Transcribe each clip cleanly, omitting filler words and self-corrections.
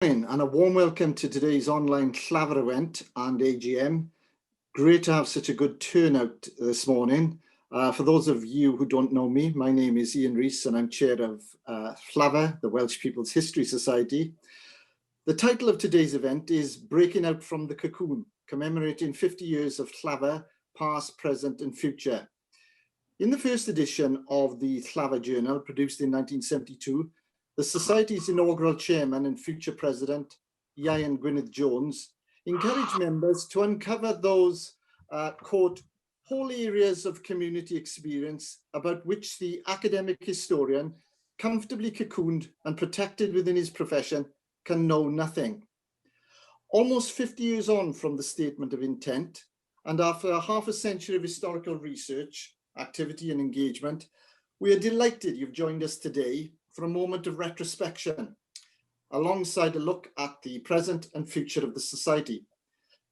And a warm welcome to today's online Llafur event and AGM. Great to have such a good turnout this morning. For those of you who don't know me, my name is Ieuan Rhys and I'm chair of Llafur, the Welsh People's History Society. The title of today's event is Breaking Out from the Cocoon, commemorating 50 years of Llafur, past, present and future. In the first edition of the Llafur Journal, produced in 1972, the Society's inaugural chairman and future president, Ieuan Gwynedd Jones, encouraged members to uncover those, quote, whole areas of community experience about which the academic historian, comfortably cocooned and protected within his profession, can know nothing. Almost 50 years on from the statement of intent, and after half a century of historical research, activity and engagement, we are delighted you've joined us today for a moment of retrospection, alongside a look at the present and future of the Society.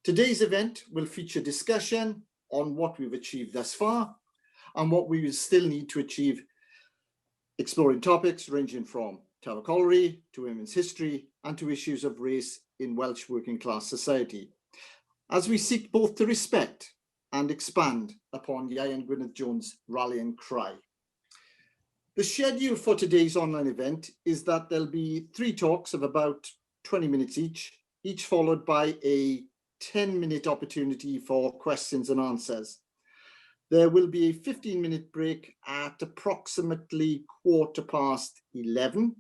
Today's event will feature discussion on what we've achieved thus far and what we will still need to achieve, exploring topics ranging from Tower Colliery to women's history and to issues of race in Welsh working class society, as we seek both to respect and expand upon Ieuan Gwynedd Jones' rallying cry. The schedule for today's online event is that there'll be 3 talks of about 20 minutes each followed by a 10-minute opportunity for questions and answers. There will be a 15-minute break at approximately 11:15,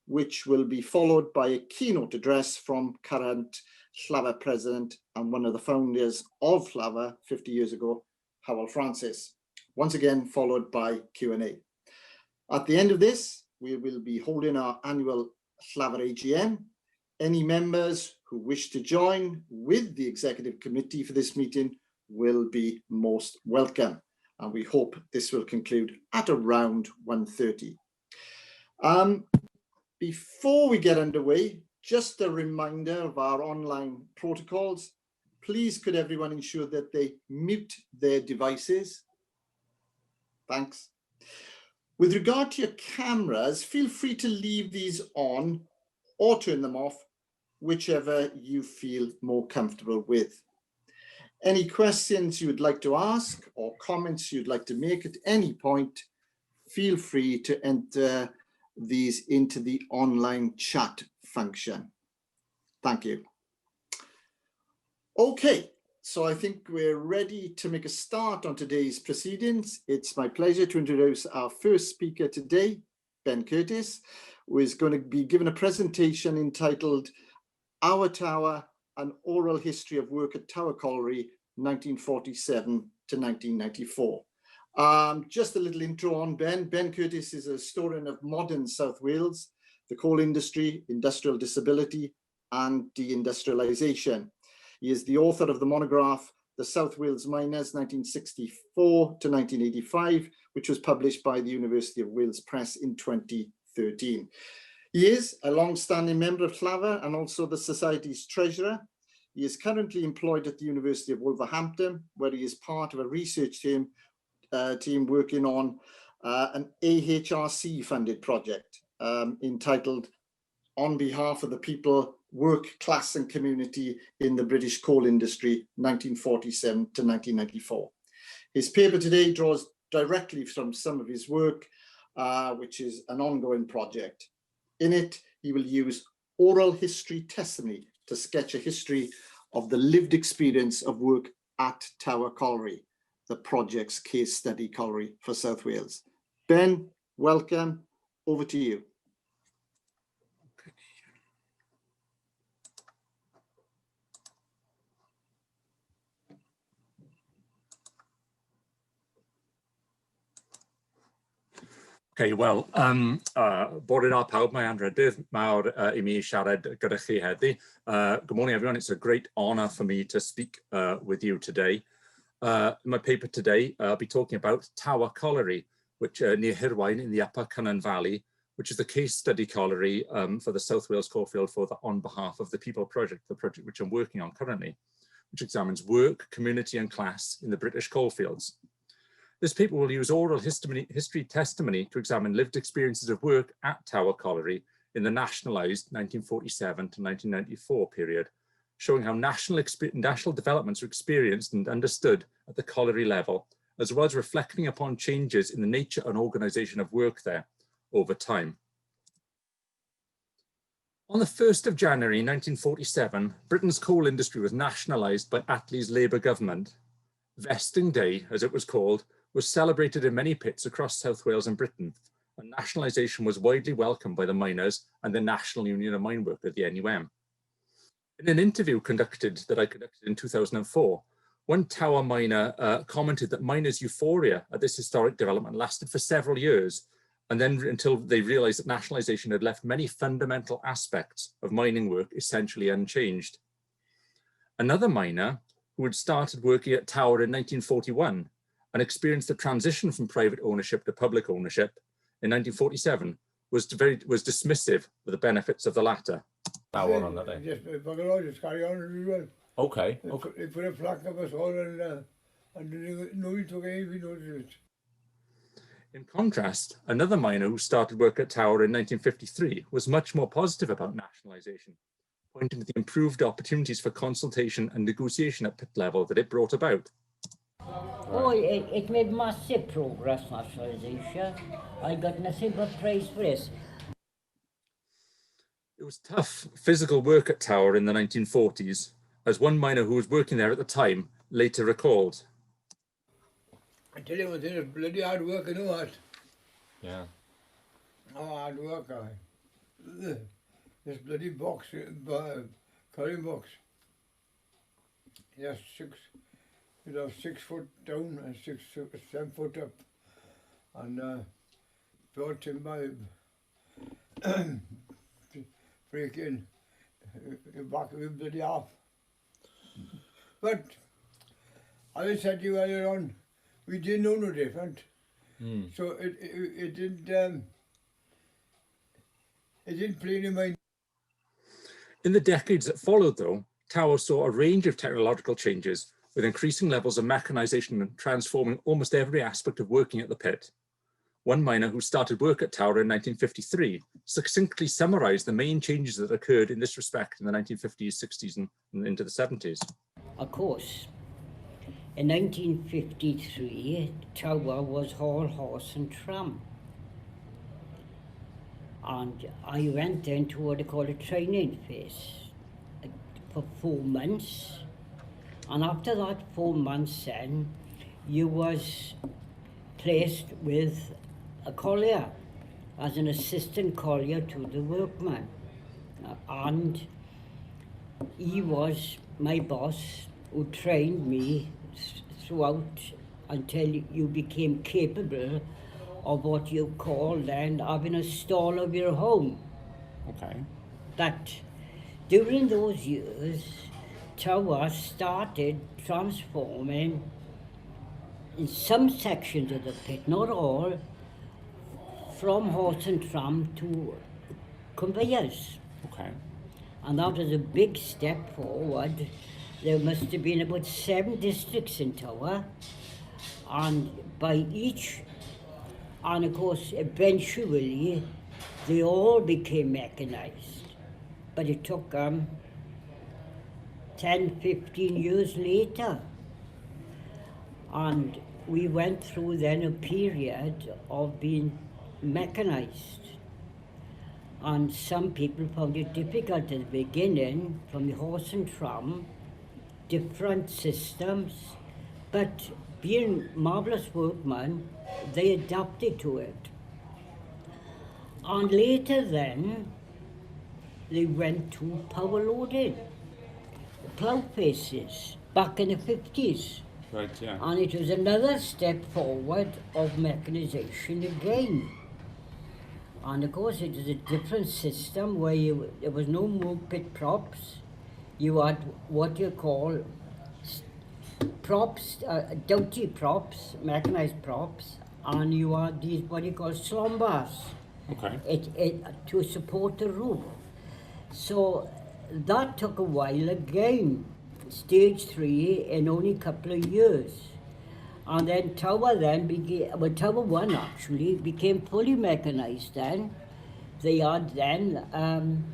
which will be followed by a keynote address from current Llafur president and one of the founders of Llafur 50 years ago, Hywel Francis, once again followed by Q&A. At the end of this, we will be holding our annual Llafur AGM. Any members who wish to join with the executive committee for this meeting will be most welcome. And we hope this will conclude at around 1:30. Before we get underway, just a reminder of our online protocols. Please could everyone ensure that they mute their devices? Thanks. With regard to your cameras, feel free to leave these on or turn them off, whichever you feel more comfortable with. Any questions you would like to ask or comments you'd like to make at any point, feel free to enter these into the online chat function. Thank you. Okay. So I think we're ready to make a start on today's proceedings. It's my pleasure to introduce our first speaker today, Ben Curtis, who is going to be given a presentation entitled Our Tower, an Oral History of Work at Tower Colliery, 1947 to 1994. Just a little intro on Ben. Ben Curtis is a historian of modern South Wales, the coal industry, industrial disability, and deindustrialisation. He is the author of the monograph, The South Wales Miners, 1964 to 1985, which was published by the University of Wales Press in 2013. He is a long-standing member of Llafur and also the Society's treasurer. He is currently employed at the University of Wolverhampton, where he is part of a research team working on an AHRC-funded project entitled On Behalf of the People, Work, Class and Community in the British Coal Industry, 1947 to 1994. His paper today draws directly from some of his work, which is an ongoing project. In it, he will use oral history testimony to sketch a history of the lived experience of work at Tower Colliery, the project's case study colliery for South Wales. Ben, welcome. Over to you. Okay, well, bore da pawb, mae anrhydydd mawr I mi siarad gyda chi heddi. Good morning, everyone. It's a great honor for me to speak with you today. My paper today, I'll be talking about Tower Colliery, which near Hirwaun in the Upper Cynon Valley, which is the case study colliery for the South Wales coalfield for the On Behalf of the People project, the project which I'm working on currently, which examines work, community and class in the British coalfields. This paper will use oral history testimony to examine lived experiences of work at Tower Colliery in the nationalised 1947 to 1994 period, showing how national developments were experienced and understood at the colliery level, as well as reflecting upon changes in the nature and organisation of work there over time. On the 1st of January 1947, Britain's coal industry was nationalised by Attlee's Labour government. Vesting Day, as it was called, was celebrated in many pits across South Wales and Britain, and nationalisation was widely welcomed by the miners and the National Union of Mine Workers, the NUM. In an interview that I conducted in 2004, one Tower miner commented that miners' euphoria at this historic development lasted for several years, and then until they realised that nationalisation had left many fundamental aspects of mining work essentially unchanged. Another miner, who had started working at Tower in 1941 and experienced the transition from private ownership to public ownership in 1947, was dismissive of the benefits of the latter. Tower on that day. Just carry on as well. Okay. They put a plaque of us all and nobody took anything notice of it. In contrast, another miner who started work at Tower in 1953 was much more positive about nationalisation, pointing to the improved opportunities for consultation and negotiation at pit level that it brought about. Oh, it made massive progress, nationalisation. I got nothing but praise for this. It was tough physical work at Tower in the 1940s, as one miner who was working there at the time later recalled. I tell you one thing, it's bloody hard work, you know what? Yeah. Oh, hard work, this bloody box, curry box. Yes, you'd have 6 foot down and 7 foot up. And brought timber, break in, you back of it bloody half. But, as I said to you earlier on, we didn't know no different. So it didn't play in mind. In the decades that followed, though, Tower saw a range of technological changes with increasing levels of mechanisation and transforming almost every aspect of working at the pit. One miner who started work at Tower in 1953 succinctly summarised the main changes that occurred in this respect in the 1950s, 60s and into the 70s. Of course, in 1953, Tower was all horse and tram. And I went into what they call a training phase for 4 months. And after that 4 months then, you was placed with a collier as an assistant collier to the workman. And he was my boss who trained me throughout until you became capable of what you call then having a stall of your home. Okay. That during those years, Tower started transforming in some sections of the pit, not all, from horse and tram to conveyors. Okay. And that was a big step forward. There must have been about 7 districts in Tower, and by each, and of course eventually they all became mechanised. But it took 10, 15 years later. And we went through then a period of being mechanised. And some people found it difficult at the beginning, from the horse and tram, different systems, but being marvellous workmen, they adapted to it. And later then, they went to power loading, plough faces, back in the 50s. Right, yeah. And it was another step forward of mechanisation again. And of course it was a different system where there was no more pit props. You had what you call props, doughty props, mechanised props, and you had these what you call slombars. Okay. To support the roof. So that took a while again, stage 3 in only a couple of years. And then Tower then became, well, Tower 1 actually became fully mechanised then they had then,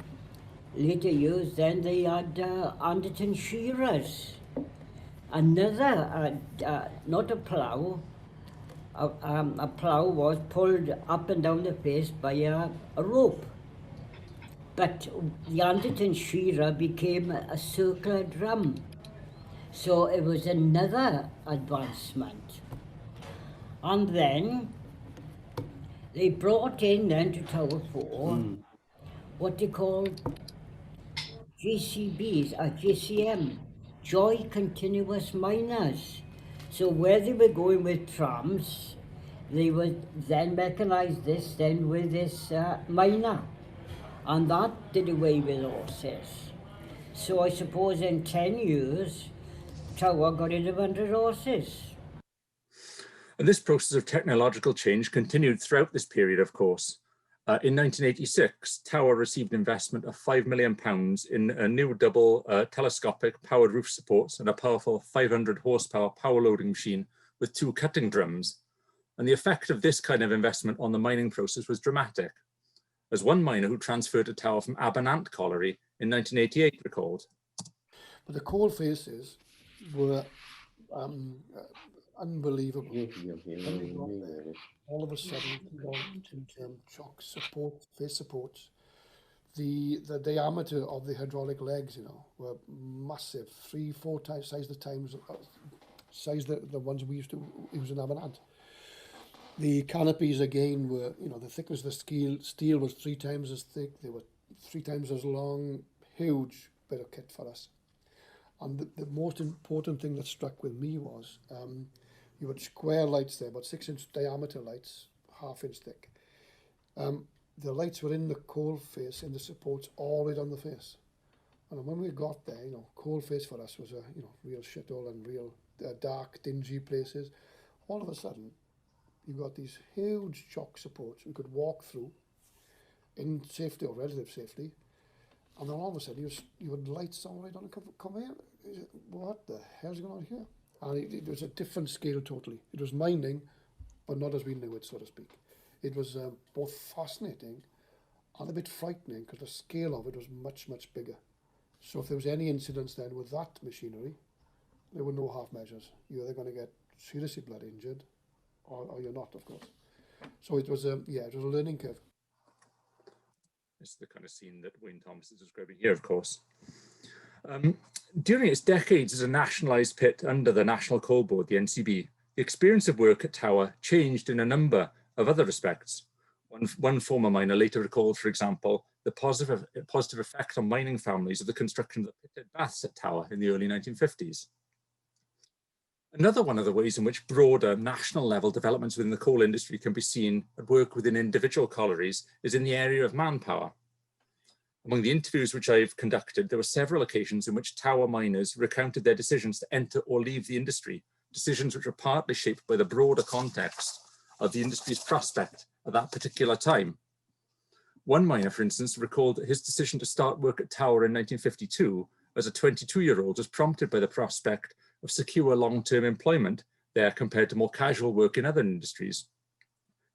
later years, then they had Anderton shearers. Another, not a plough, a plough was pulled up and down the face by a rope. But the Anderton shearer became a circular drum. So it was another advancement. And then they brought in then to Tower 4 what they call JCBs, JCM, Joy Continuous Miners. So where they were going with trams, they would then mechanize this then with this miner. And that did away with horses. So I suppose in 10 years, Tower got rid of 100 horses. And this process of technological change continued throughout this period, of course. In 1986, Tower received investment of £5 million in a new double telescopic powered roof supports and a powerful 500 horsepower power loading machine with 2 cutting drums. And the effect of this kind of investment on the mining process was dramatic. As one miner who transferred to Tower from Abernant Colliery in 1988 recalled. But the coal faces were unbelievable. When we got there, all of a sudden, chock support, face supports, the diameter of the hydraulic legs, were massive, 3-4 times size the ones we used to use in Abernant. The canopies again were, the thickness of the steel was 3 times as thick. They were 3 times as long. Huge bit of kit for us. And the most important thing that struck with me was you had square lights there, about 6-inch diameter lights, 1/2 inch thick. The lights were in the coal face, in the supports, all right on the face. And when we got there, coal face for us was a real shithole and real dark, dingy places. All of a sudden, you got these huge chock supports we could walk through in safety or relative safety. And then all of a sudden, you had lights all right on the come here. What the hell's going on here? And it was a different scale totally. It was mining, but not as we knew it, so to speak. It was both fascinating and a bit frightening because the scale of it was much, much bigger. So if there was any incidents then with that machinery, there were no half measures. You're either going to get seriously blood injured or you're not, of course. So it was it was a learning curve. It's the kind of scene that Wayne Thomas is describing here, of course. During its decades as a nationalised pit under the National Coal Board, the NCB, the experience of work at Tower changed in a number of other respects. One former miner later recalled, for example, the positive effect on mining families of the construction of the pitted baths at Tower in the early 1950s. Another one of the ways in which broader national level developments within the coal industry can be seen at work within individual collieries is in the area of manpower. Among the interviews which I've conducted, there were several occasions in which Tower miners recounted their decisions to enter or leave the industry, decisions which were partly shaped by the broader context of the industry's prospect at that particular time. One miner, for instance, recalled that his decision to start work at Tower in 1952 as a 22-year-old was prompted by the prospect of secure long-term employment there compared to more casual work in other industries.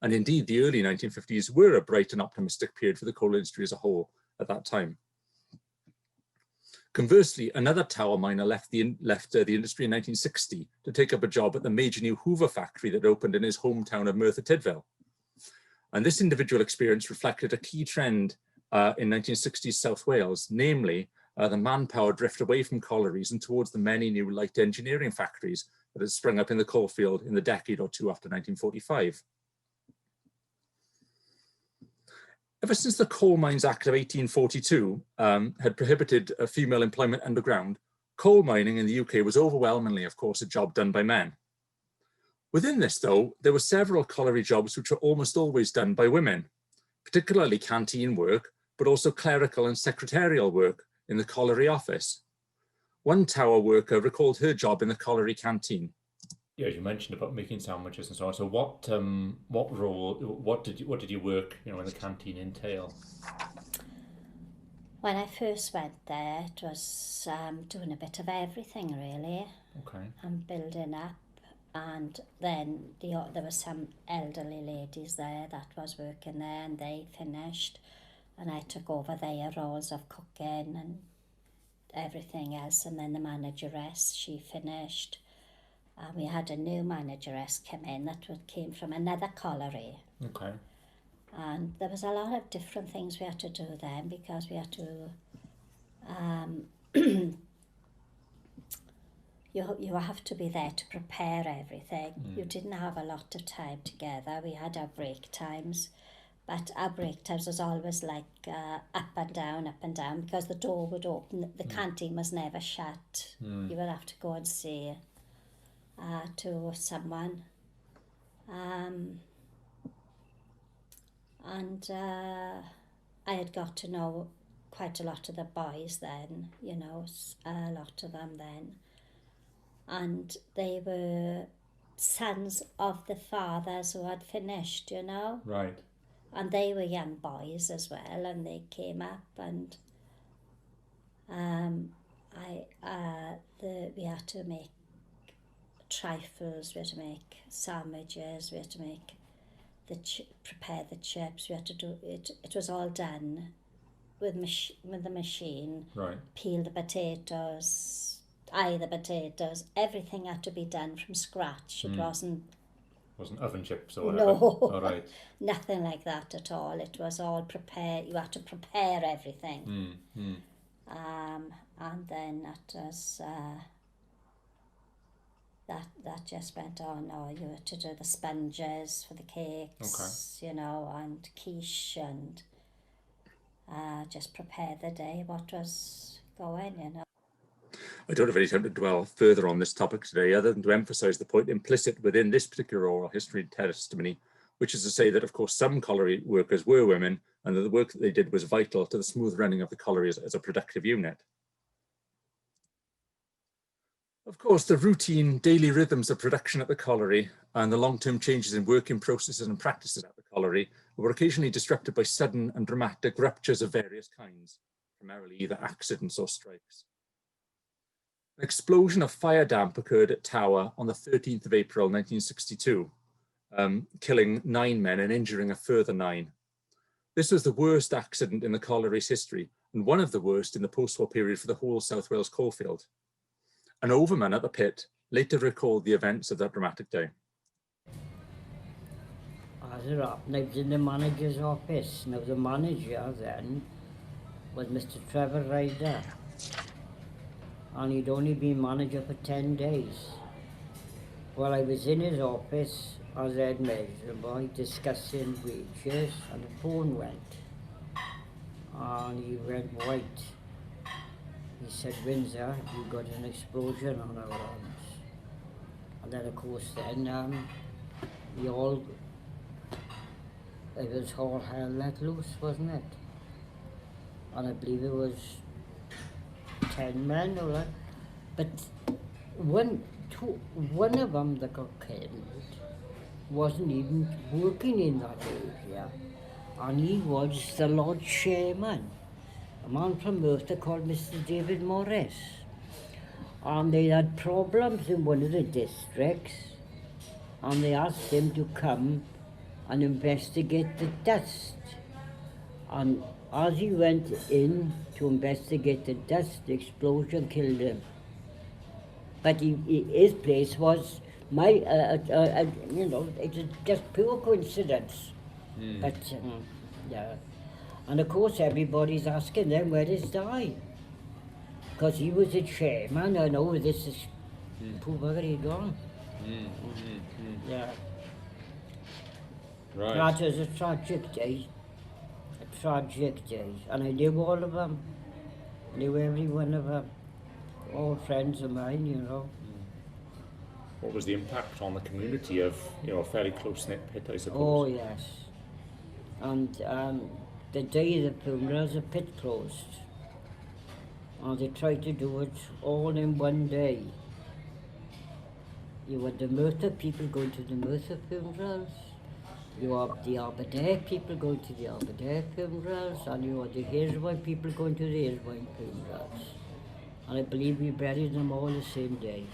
And indeed, the early 1950s were a bright and optimistic period for the coal industry as a whole at that time. Conversely, another Tower miner left the industry in 1960 to take up a job at the major new Hoover factory that opened in his hometown of Merthyr Tydfil. And this individual experience reflected a key trend in 1960s South Wales, namely the manpower drift away from collieries and towards the many new light engineering factories that had sprung up in the coalfield in the decade or two after 1945. Ever since the Coal Mines Act of 1842 had prohibited female employment underground, coal mining in the UK was overwhelmingly, of course, a job done by men. Within this, though, there were several colliery jobs which were almost always done by women, particularly canteen work, but also clerical and secretarial work in the colliery office. One Tower worker recalled her job in the colliery canteen. Yeah, you mentioned about making sandwiches and so on. So what did you work, in the canteen entail? When I first went there, it was doing a bit of everything really. Okay. And building up, and then there were some elderly ladies there that was working there, and they finished. and I took over their roles of cooking and everything else, and then the manageress, she finished, and we had a new manageress come in that came from another colliery, Okay. and there was a lot of different things we had to do then, because we had to you have to be there to prepare everything. You didn't have a lot of time together. We had our break times, but our break times was always like up and down, because the door would open. The canteen was never shut. You would have to go and say to someone. And I had got to know quite a lot of the boys then, you know, a lot of them then. And they were sons of the fathers who had finished, you know. Right. And they were young boys as well, and they came up, and we had to make trifles, we had to make sandwiches, we had to make prepare the chips, we had to do it. It was all done with the machine. Right. Peel the potatoes, eye the potatoes, everything had to be done from scratch. It wasn't oven chips or whatever. no, All right. nothing like that at all. It was all prepared. You had to prepare everything. And then that was that just went on. Or you had to do the sponges for the cakes, you know, and quiche, and just prepare the day what was going, you know. I don't have any time to dwell further on this topic today, other than to emphasise the point implicit within this particular oral history testimony, which is to say that, of course, some colliery workers were women, and that the work that they did was vital to the smooth running of the colliery as a productive unit. Of course, the routine daily rhythms of production at the colliery and the long-term changes in working processes and practices at the colliery were occasionally disrupted by sudden and dramatic ruptures of various kinds, primarily either accidents or strikes. An explosion of fire damp occurred at Tower on the 13th of April 1962, killing 9 men and injuring a further 9. This was the worst accident in the colliery's history, and one of the worst in the post-war period for the whole South Wales coalfield. An overman at the pit later recalled the events of that dramatic day. As it happened, I was in the manager's office. Now the manager then was Mr. Trevor Ryder, and he'd only been manager for 10 days. Well, I was in his office as head manager boy discussing wages, and the phone went, and he went white. He said, "Windsor, we've got an explosion on our hands." And then, of course, then it was all hell let loose, wasn't it? And I believe it was 10 men or that. But one of them that got killed wasn't even working in that area, and he was the Lord Chairman, a man from Merthyr called Mr. David Morris. And they had problems in one of the districts, and they asked him to come and investigate the dust. And as he went in to investigate the dust, the explosion killed him. But his place was you know, it was just pure coincidence. But yeah. And of course everybody's asking them, where is Di? Because he was the chairman, and oh, this is poor bugger, he gone. Yeah. Right. That was a tragic day. A tragic day. And I knew all of them. Knew every one of them. All friends of mine, you know. What was the impact on the community of, you know, a fairly close-knit pit, I suppose? Oh, yes. And the day of the funeral, the pit closed. And they tried to do it all in one day. You had the Merthyr people going to the Merthyr funerals. You had the Aberdare people going to the Aberdare funerals. And you had the Hazelwine people going to the Hazelwine funerals. And I believe we buried them all the same day.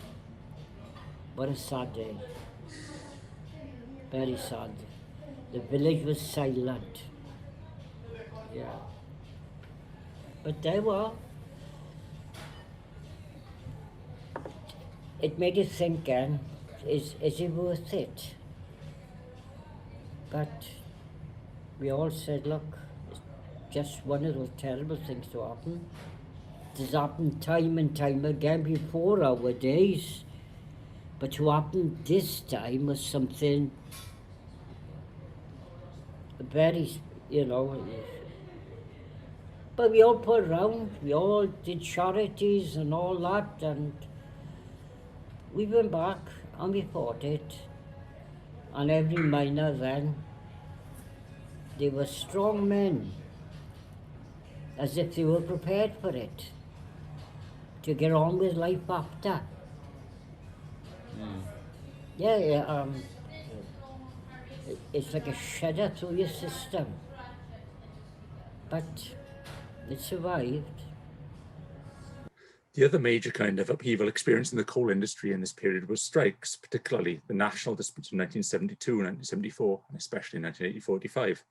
What a sad day. Very sad. The village was silent. Yeah. But there were. It made you think, is it worth it? But we all said, look, it's just one of those terrible things to happen. It's happened time and time again before our days. But to happen this time was something very, you know. But we all put around, we all did charities and all that, and we went back and we fought it. And every miner then, they were strong men, as if they were prepared for it, to get on with life after. Yeah, it's like a shudder through your system. But it survived. The other major kind of upheaval experienced in the coal industry in this period was strikes, particularly the national disputes of 1972, 1974, and especially 1984-85.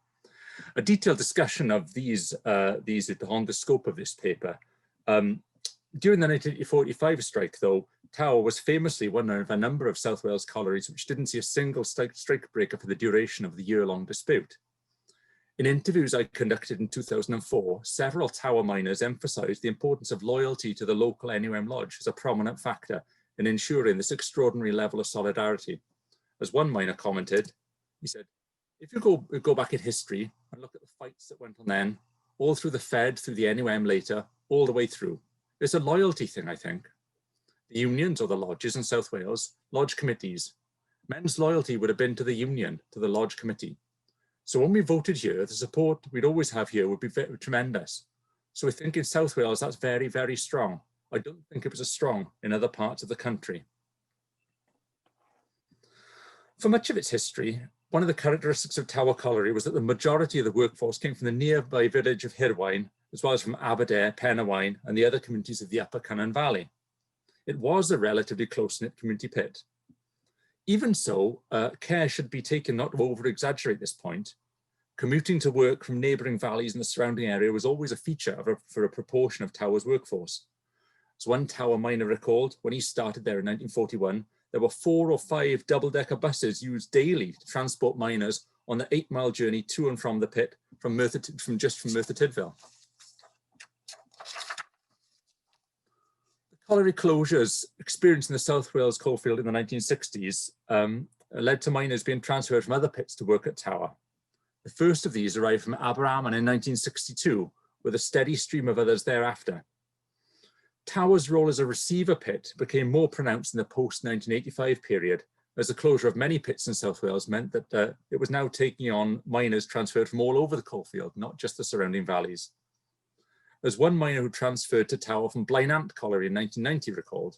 A detailed discussion of these is beyond the scope of this paper. During the 1984-85 strike, though, Tower was famously one of a number of South Wales collieries which didn't see a single strike breaker for the duration of the year-long dispute. In interviews I conducted in 2004, several Tower miners emphasised the importance of loyalty to the local NUM lodge as a prominent factor in ensuring this extraordinary level of solidarity. As one miner commented, he said, if you go back in history and look at the fights that went on then, all through the Fed, through the NUM later, all the way through, it's a loyalty thing, I think. The unions or the lodges in South Wales, lodge committees, men's loyalty would have been to the union, to the lodge committee. So when we voted here, the support we'd always have here would be tremendous. So I think in South Wales, that's very, very strong. I don't think it was as strong in other parts of the country. For much of its history, one of the characteristics of Tower Colliery was that the majority of the workforce came from the nearby village of Hirwaun, as well as from Aberdare, Penarwaun, and the other communities of the Upper Cynon Valley. It was a relatively close-knit community pit. Even so, care should be taken not to over-exaggerate this point. Commuting to work from neighbouring valleys in the surrounding area was always a feature for a proportion of Tower's workforce. As one Tower miner recalled, when he started there in 1941, there were 4 or 5 double-decker buses used daily to transport miners on the 8-mile journey to and from the pit from Merthyr Tydfil. Colliery closures experienced in the South Wales coalfield in the 1960s led to miners being transferred from other pits to work at Tower. The first of these arrived from Aberarman in 1962, with a steady stream of others thereafter. Tower's role as a receiver pit became more pronounced in the post-1985 period, as the closure of many pits in South Wales meant that it was now taking on miners transferred from all over the coalfield, not just the surrounding valleys. As one miner who transferred to Tower from Blaenant Colliery in 1990 recalled.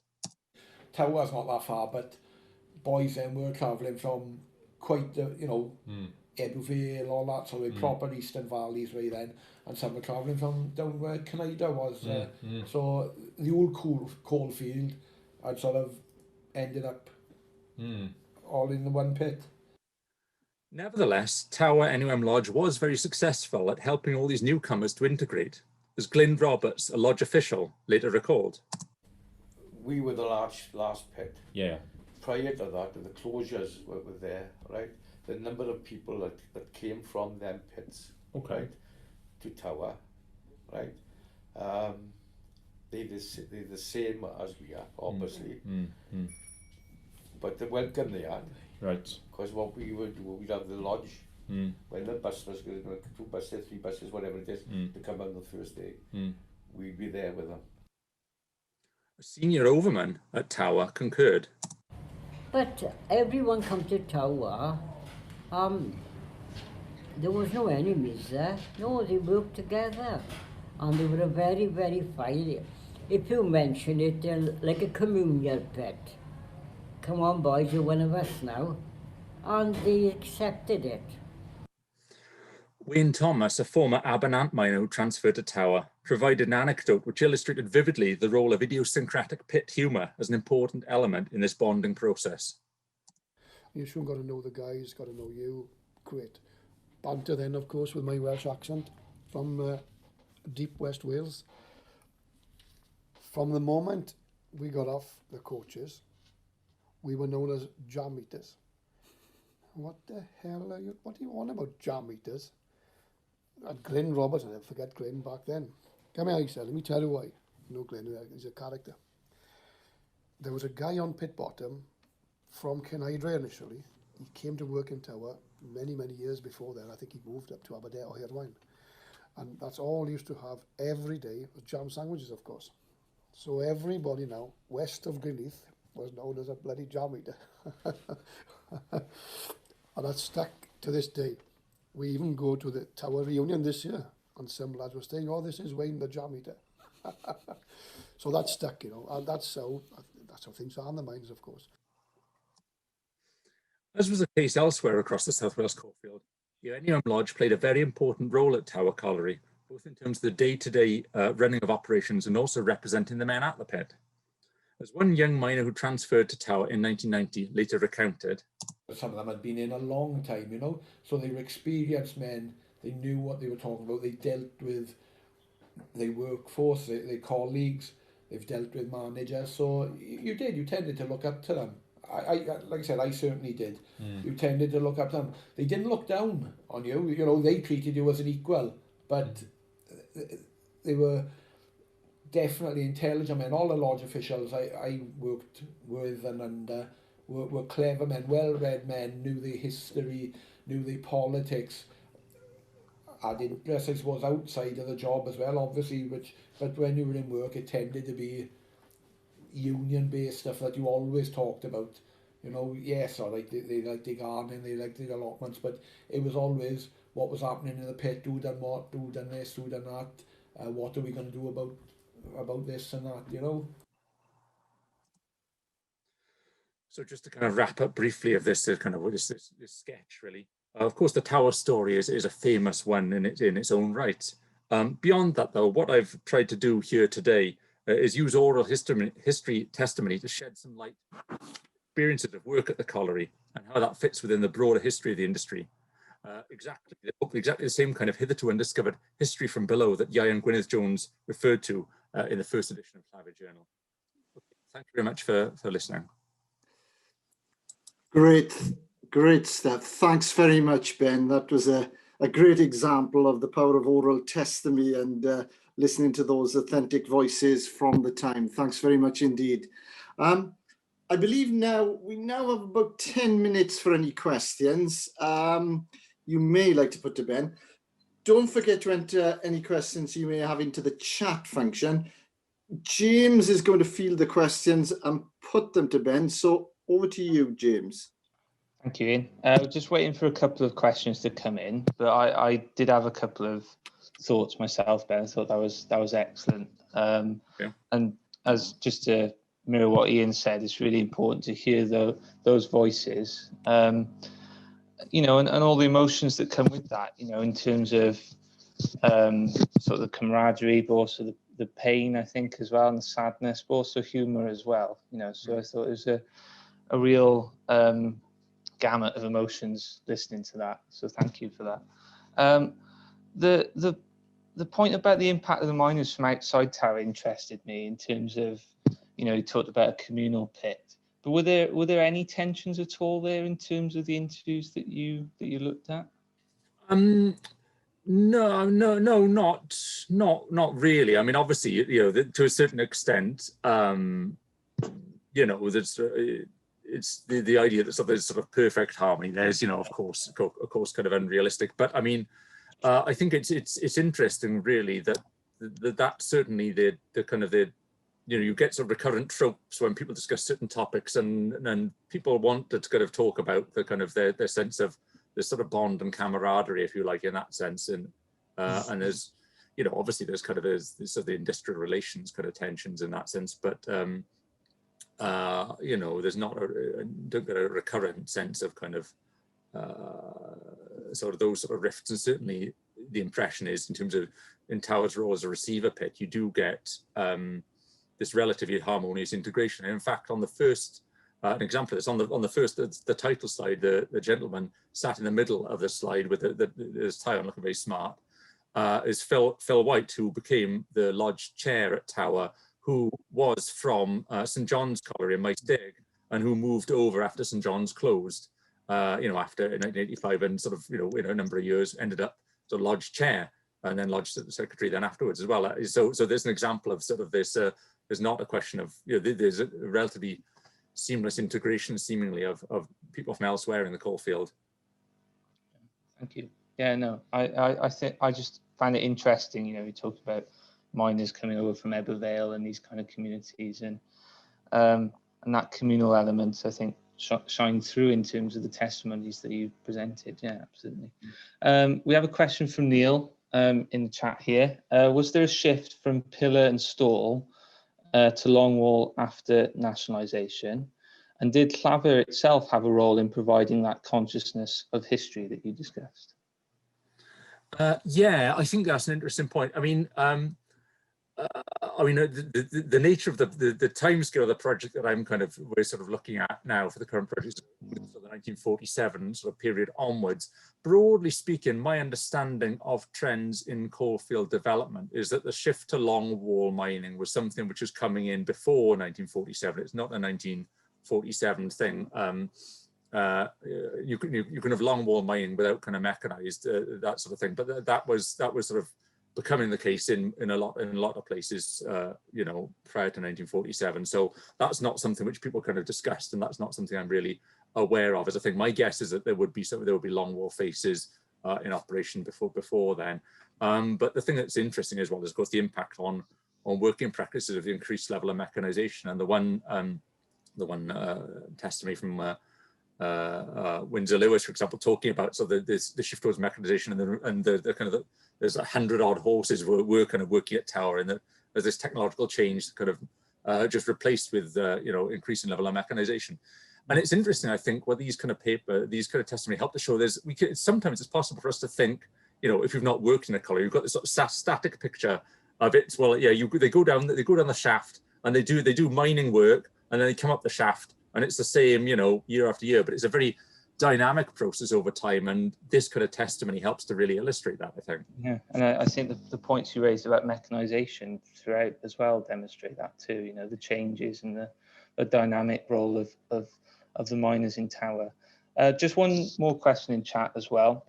Tower's not that far, but boys then were travelling from quite the, Eduvale, all that, so proper eastern valleys right then, and some were travelling from down where Canada was. So the old coal field had sort of ended up all in the one pit. Nevertheless, Tower NUM Lodge was very successful at helping all these newcomers to integrate, as Glyn Roberts, a lodge official, later recalled. We were the last pit. Yeah. Prior to that, the closures were there, right? The number of people that came from them pits, right, to Tower, right? They're the same as we are, obviously. But the welcome they had. Right. Because what we would do, we'd have the lodge. When the bus was going, 2 buses, 3 buses, whatever it is, to come on the first day, we'd be there with them. A senior overman at Tower concurred. But everyone come to Tower. There was no enemies there. No, they worked together. And they were a very, very fine. If you mention it, they're like a communal pet. Come on, boys, you're one of us now. And they accepted it. Wayne Thomas, a former Abernant miner who transferred to Tower, provided an anecdote which illustrated vividly the role of idiosyncratic pit humour as an important element in this bonding process. You sure got to know the guys, got to know you. Great. Banter then, of course, with my Welsh accent from deep West Wales. From the moment we got off the coaches, we were known as jam eaters. What the hell are you, what do you want about jam eaters? And Glyn Roberts, I never forget Glyn back then. Come here, he said, let me tell you why. You know Glyn, he's a character. There was a guy on pit bottom from Cynhydra initially. He came to work in Tower many, many years before then. I think he moved up to Aberdeen or Hirwaun. And that's all he used to have every day was jam sandwiches, of course. So everybody now, west of Greenheath, was known as a bloody jam eater. And that's stuck to this day. We even go to the Tower reunion this year, and some lads were saying, oh, this is Wayne the jam eater. So that's stuck, you know, and that's how things are in the mines, of course. As was the case elsewhere across the South Wales coalfield, the Ieuan Lodge played a very important role at Tower Colliery, both in terms of the day-to-day running of operations and also representing the men at the pit. As one young miner who transferred to Tower in 1990 later recounted, some of them had been in a long time, you know, so they were experienced men, they knew what they were talking about, they dealt with their workforce, their colleagues, they've dealt with managers, so you tended to look up to them. I like I said, I certainly did. You tended to look up to them. They didn't look down on you, you know, they treated you as an equal, but they were definitely intelligent men. All the lodge officials I worked with and under were clever men, well-read men, knew their history, knew their politics, had interest, I suppose, outside of the job as well, obviously, but when you were in work, it tended to be union-based stuff that you always talked about. You know, yes, all right, they liked the gardening, they liked the allotments, but it was always what was happening in the pit, who done what, who done this, who done that, what are we going to do about this and that, you know. So just to kind of wrap up briefly of this kind of this sketch, really. Of course, the Tower story is a famous one in its own right. Beyond that, though, what I've tried to do here today is use oral history testimony to shed some light on experiences of work at the colliery and how that fits within the broader history of the industry. Exactly the same kind of hitherto undiscovered history from below that Ieuan Gwynedd Jones referred to in the first edition of Llafur Journal. Okay, thank you very much for listening. Great stuff. Thanks very much, Ben. That was a great example of the power of oral testimony and listening to those authentic voices from the time. Thanks very much indeed. I believe we now have about 10 minutes for any questions you may like to put to Ben. Don't forget to enter any questions you may have into the chat function. James is going to field the questions and put them to Ben. So over to you, James. Thank you, Ian. Just waiting for a couple of questions to come in, but I did have a couple of thoughts myself, Ben. I thought that was excellent. Yeah. And as just to mirror what Ian said, it's really important to hear those voices, you know, and all the emotions that come with that, you know, in terms of sort of the camaraderie, but also the pain, I think, as well, and the sadness, but also humour as well, you know. So I thought it was a real gamut of emotions listening to that. So thank you for that. The point about the impact of the miners from outside Tower interested me in terms of, you know, you talked about a communal pit, but were there any tensions at all there in terms of the interviews that you looked at? No, not really. I mean, obviously, you know, to a certain extent, you know, there's it's the idea that there's sort of perfect harmony. There's, you know, of course, kind of unrealistic. But I mean, I think it's interesting, really, that certainly the kind of the, you know, you get sort of recurrent tropes when people discuss certain topics, and people want to kind of talk about the kind of their sense of this sort of bond and camaraderie, if you like, in that sense. And there's, you know, obviously there's kind of there's sort of the industrial relations kind of tensions in that sense, but you know, there's not don't get a recurrent sense of kind of sort of those sort of rifts. And certainly the impression is, in terms of in Tower's role as a receiver pit, you do get this relatively harmonious integration. And in fact, on the first, an example is on the first, the title slide, the gentleman sat in the middle of the slide with his tie on, looking very smart. is Phil White, who became the lodge chair at Tower, who was from St John's Colliery in Maesteg, and who moved over after St John's closed, after 1985, and sort of, in a number of years ended up the lodge chair, and then lodge secretary then afterwards as well. So there's an example of sort of this. There's not a question of, there's a relatively seamless integration, seemingly, of people from elsewhere in the coalfield. Thank you. Yeah, no, I think I just find it interesting. You talk about miners coming over from Ebervale and these kind of communities, and that communal element, I think, shine through in terms of the testimonies that you presented. Yeah, absolutely. We have a question from Neil in the chat here. Was there a shift from pillar and stall to longwall after nationalisation? And did Llafur itself have a role in providing that consciousness of history that you discussed? Yeah, I think that's an interesting point. I mean, the nature of the timescale of the project that we're sort of looking at now for the current project, the 1947 sort of period onwards. Broadly speaking, my understanding of trends in coalfield development is that the shift to longwall mining was something which was coming in before 1947. It's not a 1947 thing. You can have longwall mining without kind of mechanized that sort of thing, but that was sort of becoming the case in a lot of places, prior to 1947. So that's not something which people kind of discussed, and that's not something I'm really aware of. As I think my guess is that there would be longwall faces in operation before then. But the thing that's interesting as well is, of course, the impact on working practices of the increased level of mechanization. And the one testimony from Windsor Lewis, for example, talking about the shift towards mechanization and the kind of there's 100-odd horses were kind of working at Tower, and as this technological change kind of just replaced with increasing level of mechanization. And it's interesting, I think, what these kind of testimony help to show. Sometimes it's possible for us to think, if you've not worked in a colliery, you've got this sort of static picture of it. Well, yeah, they go down the shaft and they do mining work, and then they come up the shaft, and it's the same, year after year. But it's a very dynamic process over time, and this kind of testimony helps to really illustrate that, I think. Yeah, and I think the points you raised about mechanization throughout as well demonstrate that too. The changes and the dynamic role of the miners in Tower. Just one more question in chat as well,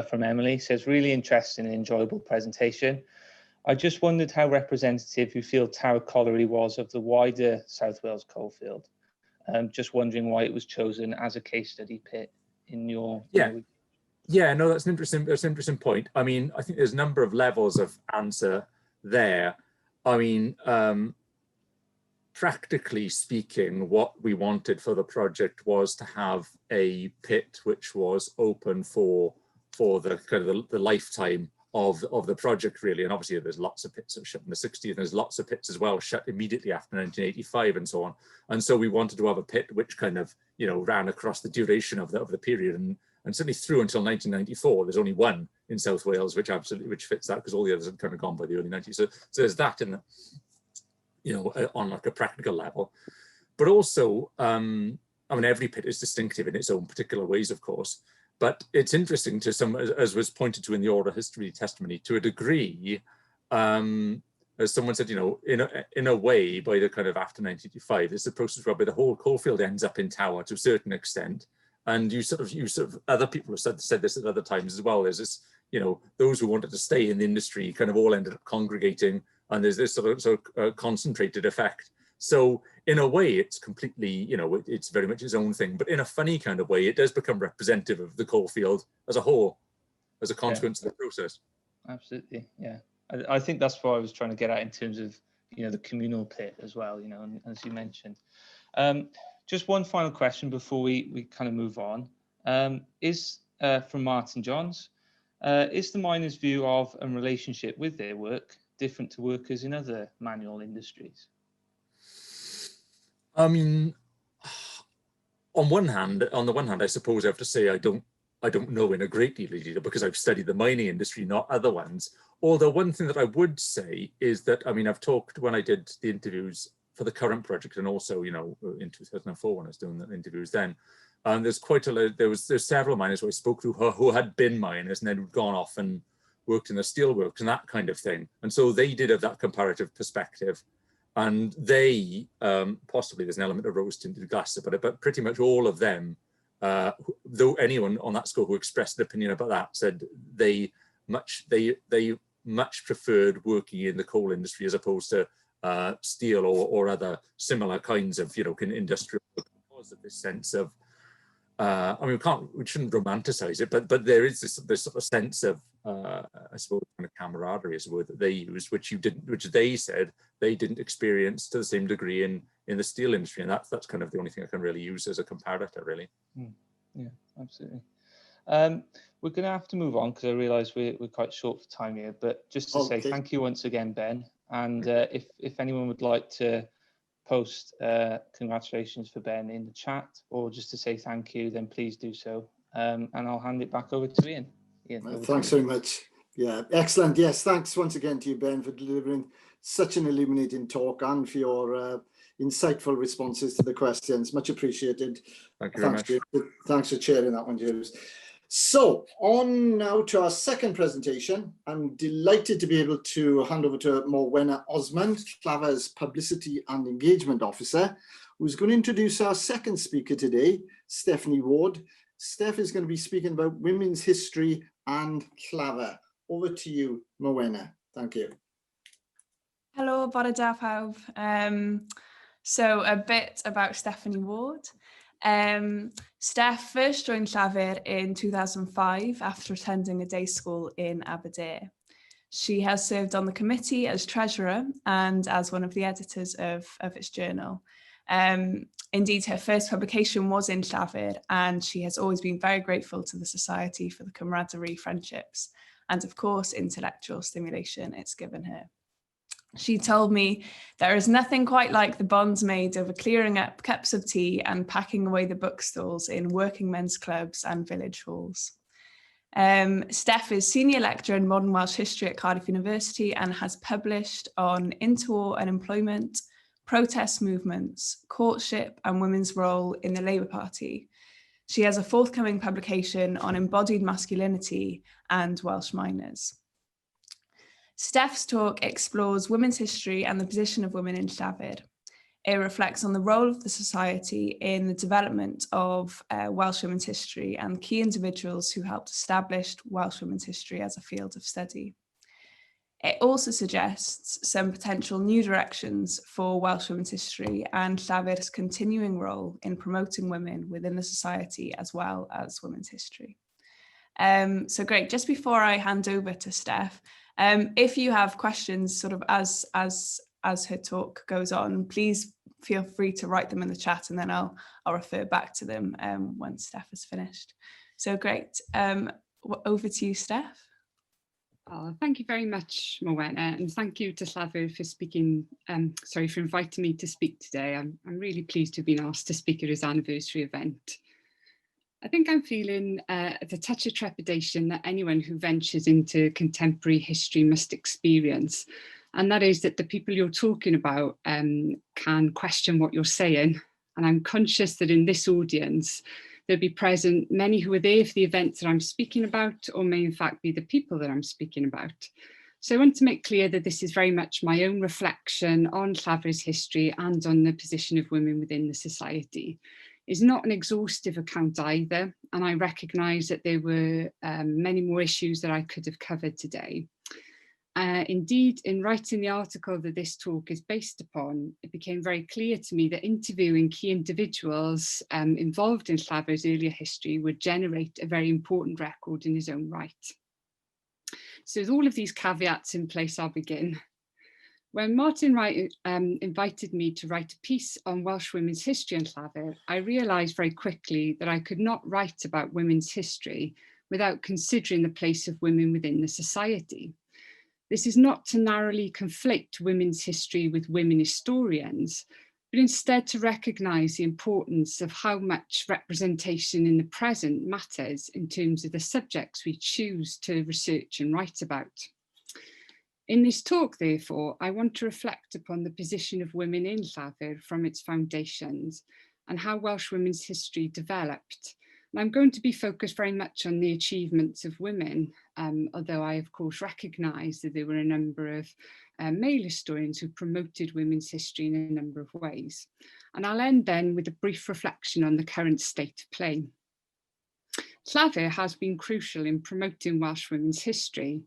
from Emily. Says, really interesting and enjoyable presentation. I just wondered how representative you feel Tower Colliery was of the wider South Wales coalfield. Just wondering why it was chosen as a case study pit in your... Yeah, no, that's an interesting point. I mean, I think there's a number of levels of answer there. I mean, practically speaking, what we wanted for the project was to have a pit which was open for the kind of the lifetime of the project, really. And obviously there's lots of pits that shut in the 60s, and there's lots of pits as well shut immediately after 1985 and so on. And so we wanted to have a pit which kind of ran across the duration of the period, and certainly through until 1994. There's only one in South Wales which fits that, because all the others had kind of gone by the early 90s. So there's that in the, on like a practical level. But also, I mean, every pit is distinctive in its own particular ways, of course. But it's interesting to some, as was pointed to in the oral history testimony, to a degree, as someone said, in a way, by the kind of after 1985, it's a process whereby the whole coalfield ends up in Tower to a certain extent. And you sort of other people have said this at other times as well. There's this, those who wanted to stay in the industry kind of all ended up congregating, and there's this sort of concentrated effect. So in a way, it's completely, it's very much its own thing. But in a funny kind of way, it does become representative of the coalfield as a whole, as a consequence of the process. Absolutely, yeah. I think that's what I was trying to get at in terms of, the communal pit as well, and as you mentioned. Just one final question before we kind of move on. Is from Martin Johns, is the miners' view of and relationship with their work different to workers in other manual industries? I mean, on the one hand, I suppose I have to say I don't know in a great deal of detail, because I've studied the mining industry, not other ones. Although one thing that I would say is that, I mean, I've talked when I did the interviews for the current project, and also, in 2004 when I was doing the interviews then, there's quite a lot. There's several miners who I spoke to who had been miners and then had gone off and worked in the steelworks and that kind of thing. And so they did have that comparative perspective. And they, possibly there's an element of rose-tinted glass about it, but pretty much all of them, though anyone on that score who expressed an opinion about that said they much preferred working in the coal industry as opposed to steel or other similar kinds of, industrial work, because of this sense of, I mean, we shouldn't romanticize it, but there is this sort of sense of, I suppose, kind of camaraderie is the word that they used, which they said they didn't experience to the same degree in the steel industry, and that's kind of the only thing I can really use as a comparator, really. Yeah, absolutely. We're going to have to move on because I realise we're quite short for time here, but just to say thank you once again, Ben, and if anyone would like to post congratulations for Ben in the chat or just to say thank you, then please do so, and I'll hand it back over to Ian. Thanks very much. Yeah, excellent. Yes, thanks once again to you, Ben, for delivering such an illuminating talk and for your insightful responses to the questions. Much appreciated. Thank you very much. Thanks for sharing that one, James. So on now to our second presentation. I'm delighted to be able to hand over to Morwenna Osmond, Llafur's Publicity and Engagement Officer, who's going to introduce our second speaker today, Stephanie Ward. Steph is going to be speaking about women's history and Llafur. Over to you, Morwenna. Thank you. Hello, bore da pawb. So a bit about Stephanie Ward. Steph first joined Llafur in 2005 after attending a day school in Aberdeen. She has served on the committee as treasurer and as one of the editors of its journal. Indeed, her first publication was in Llafur, and she has always been very grateful to the Society for the camaraderie, friendships, and of course, intellectual stimulation it's given her. She told me there is nothing quite like the bonds made over clearing up cups of tea and packing away the bookstores in working men's clubs and village halls. Steph is senior lecturer in modern Welsh history at Cardiff University and has published on interwar unemployment, protest movements, courtship and women's role in the Labour Party. She has a forthcoming publication on embodied masculinity and Welsh miners. Steph's talk explores women's history and the position of women in Llafur. It reflects on the role of the society in the development of Welsh women's history and key individuals who helped establish Welsh women's history as a field of study. It also suggests some potential new directions for Welsh women's history and Llafur's continuing role in promoting women within the society as well as women's history. So great, just before I hand over to Steph, if you have questions sort of as her talk goes on, please feel free to write them in the chat and then I'll refer back to them when Steph has finished. So great, over to you, Steph. Oh, thank you very much, Morwenna, and thank you to Llafur for for inviting me to speak today. I'm really pleased to have been asked to speak at his anniversary event. I think I'm feeling the touch of trepidation that anyone who ventures into contemporary history must experience, and that is that the people you're talking about can question what you're saying. And I'm conscious that in this audience, there'll be present many who are there for the events that I'm speaking about, or may in fact be the people that I'm speaking about. So I want to make clear that this is very much my own reflection on Llafur's history and on the position of women within the society. It's not an exhaustive account either, and I recognise that there were many more issues that I could have covered today. Indeed, in writing the article that this talk is based upon, it became very clear to me that interviewing key individuals involved in Llafur's earlier history would generate a very important record in his own right. So with all of these caveats in place, I'll begin. When Martin Wright invited me to write a piece on Welsh women's history in Llafur, I realised very quickly that I could not write about women's history without considering the place of women within the society. This is not to narrowly conflate women's history with women historians, but instead to recognise the importance of how much representation in the present matters in terms of the subjects we choose to research and write about. In this talk, therefore, I want to reflect upon the position of women in Llafur from its foundations and how Welsh women's history developed, And I'm going to be focused very much on the achievements of women, although I of course recognise that there were a number of male historians who promoted women's history in a number of ways. And I'll end then with a brief reflection on the current state of play. Llafur has been crucial in promoting Welsh women's history.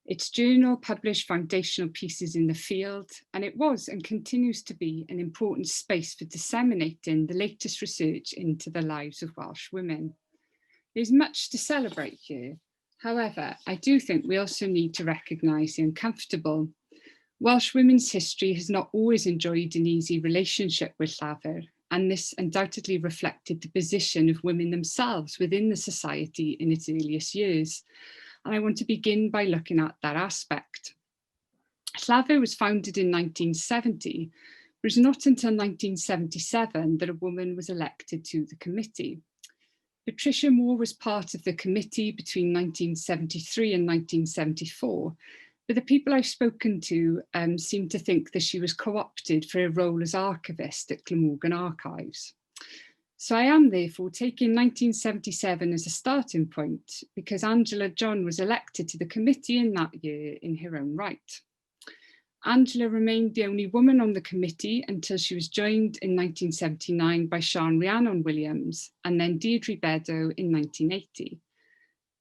Its journal published foundational pieces in the field, and it was and continues to be an important space for disseminating the latest research into the lives of Welsh women. There's much to celebrate here. However, I do think we also need to recognise the uncomfortable. Welsh women's history has not always enjoyed an easy relationship with Llafur, and this undoubtedly reflected the position of women themselves within the society in its earliest years. And I want to begin by looking at that aspect. Llafur was founded in 1970, but it was not until 1977 that a woman was elected to the committee. Patricia Moore was part of the committee between 1973 and 1974, but the people I've spoken to seem to think that she was co-opted for a role as archivist at Glamorgan Archives. So I am therefore taking 1977 as a starting point because Angela John was elected to the committee in that year in her own right. Angela remained the only woman on the committee until she was joined in 1979 by Sian Rhiannon Williams and then Deirdre Beddow in 1980.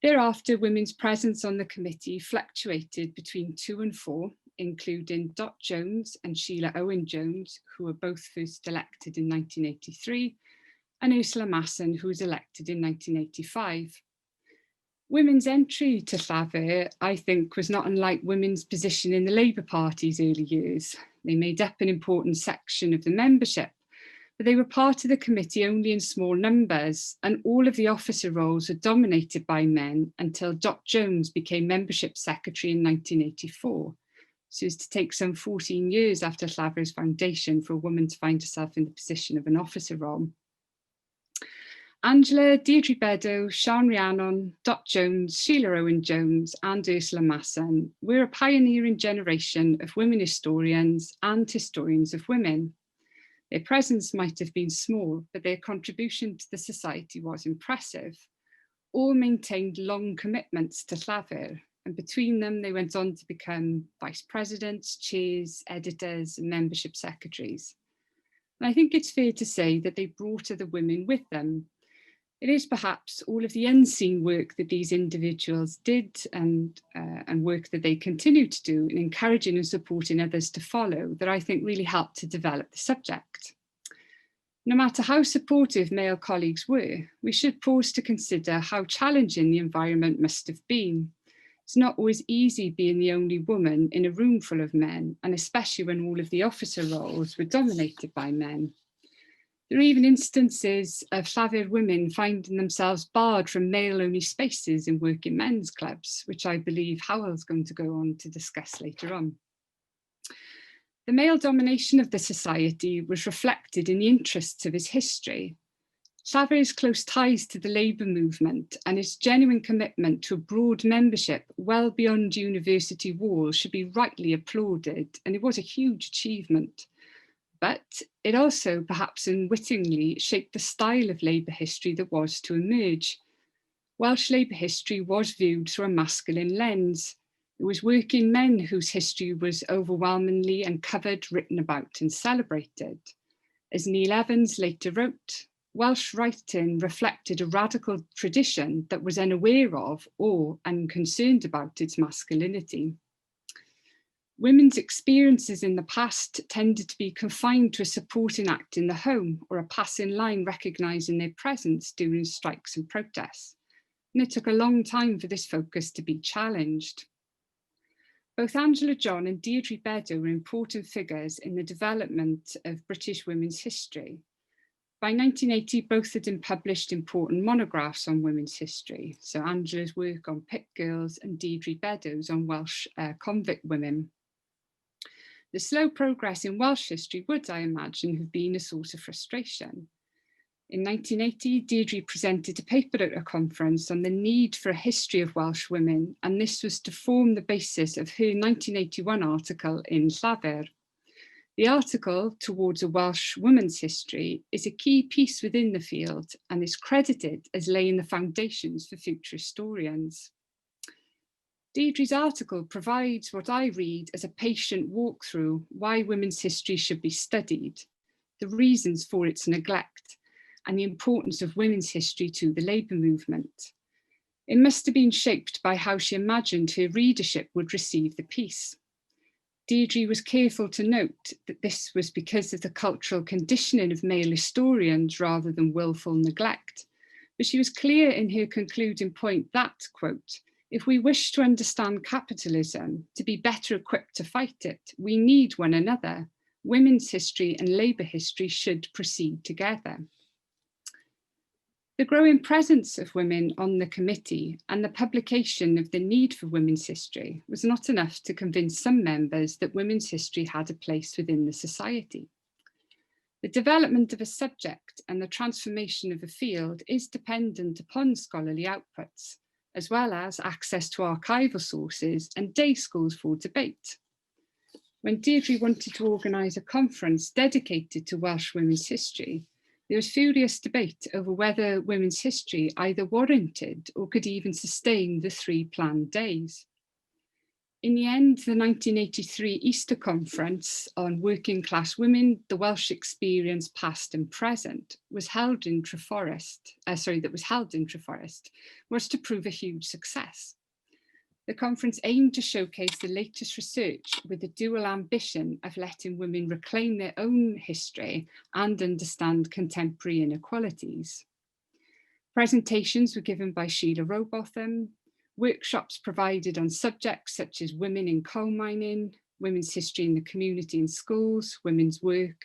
Thereafter, women's presence on the committee fluctuated between 2 and 4, including Dot Jones and Sheila Owen Jones, who were both first elected in 1983, and Ursula Massen, who was elected in 1985. Women's entry to Llafur, I think, was not unlike women's position in the Labour Party's early years. They made up an important section of the membership, but they were part of the committee only in small numbers, and all of the officer roles were dominated by men until Dot Jones became membership secretary in 1984, so as to take some 14 years after Llafur's foundation for a woman to find herself in the position of an officer role. Angela, Deirdre Beddow, Sian Rhiannon, Dot Jones, Sheila Owen Jones and Ursula Massen were a pioneering generation of women historians and historians of women. Their presence might have been small, but their contribution to the society was impressive. All maintained long commitments to Llafur, and between them they went on to become vice presidents, chairs, editors and membership secretaries. And I think it's fair to say that they brought other women with them. It is perhaps all of the unseen work that these individuals did and work that they continue to do in encouraging and supporting others to follow that I think really helped to develop the subject. No matter how supportive male colleagues were, we should pause to consider how challenging the environment must have been. It's not always easy being the only woman in a room full of men, and especially when all of the officer roles were dominated by men. There are even instances of Llafur women finding themselves barred from male-only spaces in working men's clubs, which I believe Howell's going to go on to discuss later on. The male domination of the society was reflected in the interests of its history. Llafur's close ties to the labour movement and its genuine commitment to a broad membership well beyond university walls should be rightly applauded, and it was a huge achievement. But it also, perhaps unwittingly, shaped the style of labour history that was to emerge. Welsh labour history was viewed through a masculine lens. It was working men whose history was overwhelmingly uncovered, written about and celebrated. As Neil Evans later wrote, Welsh writing reflected a radical tradition that was unaware of or unconcerned about its masculinity. Women's experiences in the past tended to be confined to a supporting act in the home or a passing line recognising their presence during strikes and protests. And it took a long time for this focus to be challenged. Both Angela John and Deirdre Beddow were important figures in the development of British women's history. By 1980, both had published important monographs on women's history. So Angela's work on Pit Girls and Deirdre Beddow's on Welsh convict women. The slow progress in Welsh history would, I imagine, have been a source of frustration. In 1980, Deirdre presented a paper at a conference on the need for a history of Welsh women, and this was to form the basis of her 1981 article in Llafur. The article, Towards a Welsh Woman's History, is a key piece within the field and is credited as laying the foundations for future historians. Deirdre's article provides what I read as a patient walkthrough why women's history should be studied, the reasons for its neglect, and the importance of women's history to the labour movement. It must have been shaped by how she imagined her readership would receive the piece. Deirdre was careful to note that this was because of the cultural conditioning of male historians rather than willful neglect. But she was clear in her concluding point that, quote, if we wish to understand capitalism, to be better equipped to fight it, we need one another. Women's history and labour history should proceed together. The growing presence of women on the committee and the publication of the need for women's history was not enough to convince some members that women's history had a place within the society. The development of a subject and the transformation of a field is dependent upon scholarly outputs, as well as access to archival sources and day schools for debate. When Deirdre wanted to organise a conference dedicated to Welsh women's history, there was furious debate over whether women's history either warranted or could even sustain the 3 planned days. In the end, the 1983 Easter Conference on Working Class Women, the Welsh Experience Past and Present, was held in Treforest, was to prove a huge success. The conference aimed to showcase the latest research with the dual ambition of letting women reclaim their own history and understand contemporary inequalities. Presentations were given by Sheila Rowbotham, workshops provided on subjects such as women in coal mining, women's history in the community and schools, women's work,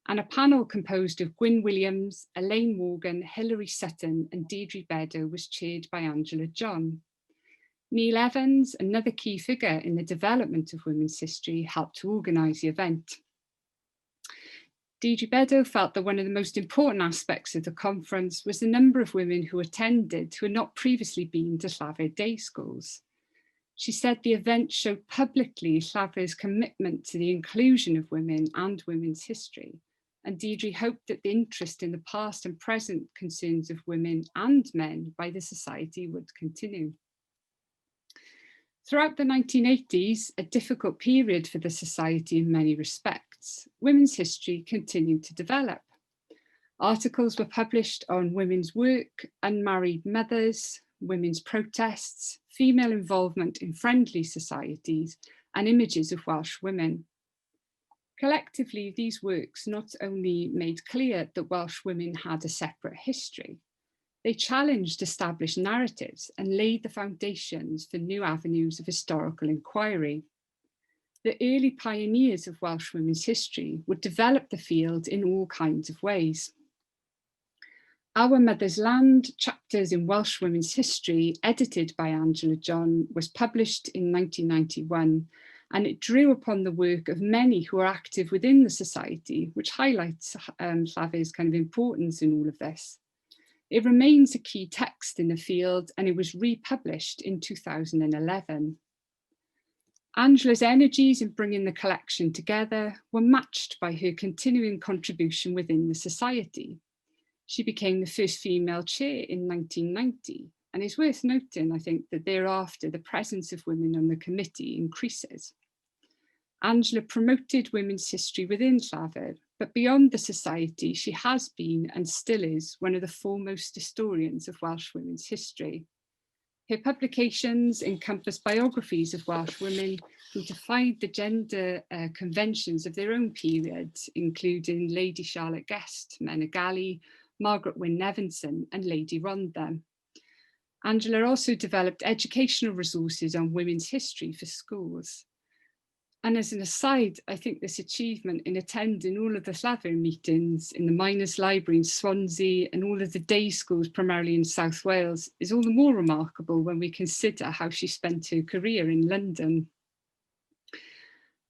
and a panel composed of Gwyn Williams, Elaine Morgan, Hilary Sutton and Deirdre Beddoe was chaired by Angela John. Neil Evans, another key figure in the development of women's history, helped to organise the event. Deirdre Beddoe felt that one of the most important aspects of the conference was the number of women who attended who had not previously been to Llafur day schools. She said the event showed publicly Llafur's commitment to the inclusion of women and women's history, and Deirdre hoped that the interest in the past and present concerns of women and men by the society would continue. Throughout the 1980s, a difficult period for the society in many respects, women's history continued to develop. Articles were published on women's work, unmarried mothers, women's protests, female involvement in friendly societies, and images of Welsh women. Collectively, these works not only made clear that Welsh women had a separate history, they challenged established narratives and laid the foundations for new avenues of historical inquiry. The early pioneers of Welsh women's history would develop the field in all kinds of ways. Our Mother's Land, Chapters in Welsh Women's History, edited by Angela John, was published in 1991, and it drew upon the work of many who are active within the society, which highlights Llafur's kind of importance in all of this. It remains a key text in the field, and it was republished in 2011. Angela's energies in bringing the collection together were matched by her continuing contribution within the society. She became the first female chair in 1990, and it's worth noting, I think, that thereafter the presence of women on the committee increases. Angela promoted women's history within Llafur, but beyond the society, she has been and still is one of the foremost historians of Welsh women's history. Her publications encompass biographies of Welsh women who defied the gender conventions of their own period, including Lady Charlotte Guest, Menegali, Margaret Wyn Nevinson, and Lady Rhondda. Angela also developed educational resources on women's history for schools. And as an aside, I think this achievement in attending all of the Llafur meetings in the Miners' Library in Swansea and all of the day schools primarily in South Wales is all the more remarkable when we consider how she spent her career in London.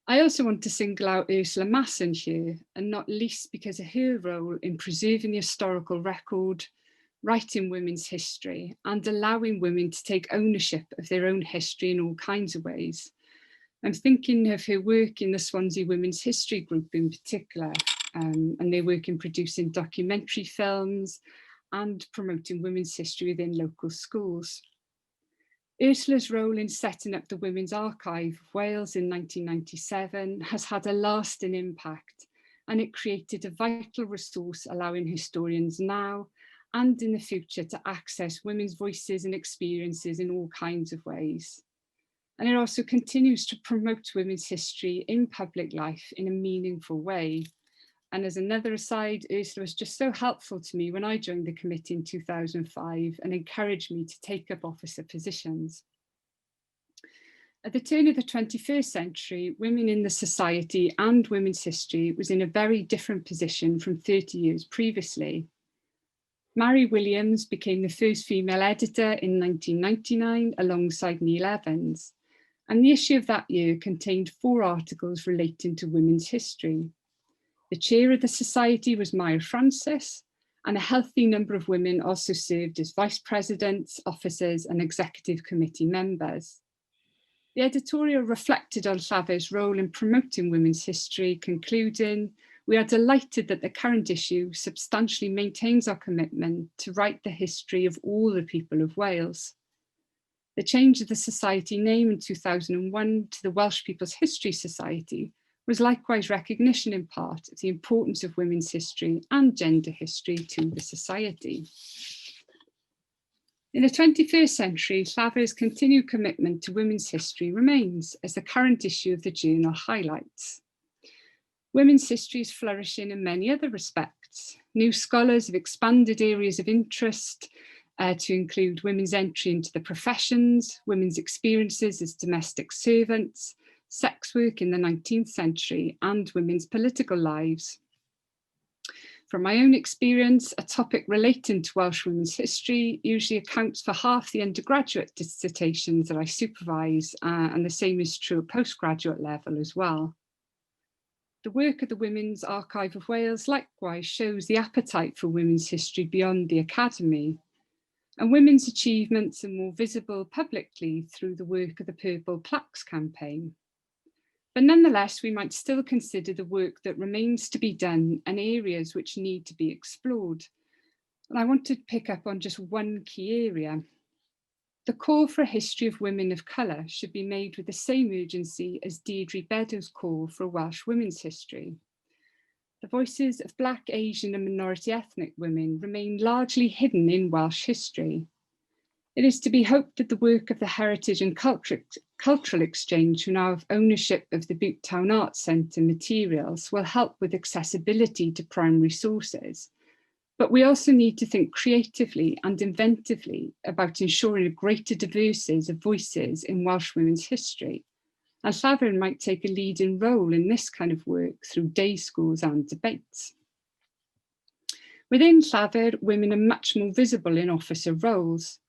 I also want to single out Ursula Massen here, and not least because of her role in preserving the historical record, writing women's history, and allowing women to take ownership of their own history in all kinds of ways. I'm thinking of her work in the Swansea Women's History Group in particular, and their work in producing documentary films and promoting women's history within local schools. Ursula's role in setting up the Women's Archive of Wales in 1997 has had a lasting impact, and it created a vital resource allowing historians now and in the future to access women's voices and experiences in all kinds of ways. And it also continues to promote women's history in public life in a meaningful way. And as another aside, Ursula was just so helpful to me when I joined the committee in 2005 and encouraged me to take up officer positions. At the turn of the 21st century, women in the society and women's history was in a very different position from 30 years previously. Mary Williams became the first female editor in 1999 alongside Neil Evans, and the issue of that year contained 4 articles relating to women's history. The chair of the society was Maya Francis, and a healthy number of women also served as vice presidents, officers, and executive committee members. The editorial reflected on Llafur's role in promoting women's history, concluding, "We are delighted that the current issue substantially maintains our commitment to write the history of all the people of Wales." The change of the society name in 2001 to the Welsh People's History Society was likewise recognition in part of the importance of women's history and gender history to the society. In the 21st century, Llafur's continued commitment to women's history remains, as the current issue of the journal highlights. Women's history is flourishing in many other respects. New scholars have expanded areas of interest to include women's entry into the professions, women's experiences as domestic servants, sex work in the 19th century, and women's political lives. From my own experience, a topic relating to Welsh women's history usually accounts for half the undergraduate dissertations that I supervise, and the same is true at postgraduate level as well. The work of the Women's Archive of Wales likewise shows the appetite for women's history beyond the academy, and women's achievements are more visible publicly through the work of the Purple Plaques campaign. But nonetheless, we might still consider the work that remains to be done and areas which need to be explored. And I want to pick up on just one key area. The call for a history of women of colour should be made with the same urgency as Deirdre Beddoes' call for a Welsh women's history. The voices of Black, Asian and minority ethnic women remain largely hidden in Welsh history. It is to be hoped that the work of the Heritage and Cultural Exchange, who now have ownership of the Butte Town Arts Centre materials, will help with accessibility to primary sources. But we also need to think creatively and inventively about ensuring a greater diversity of voices in Welsh women's history. And Llafur might take a leading role in this kind of work through day schools and debates. Within Llafur, women are much more visible in officer roles.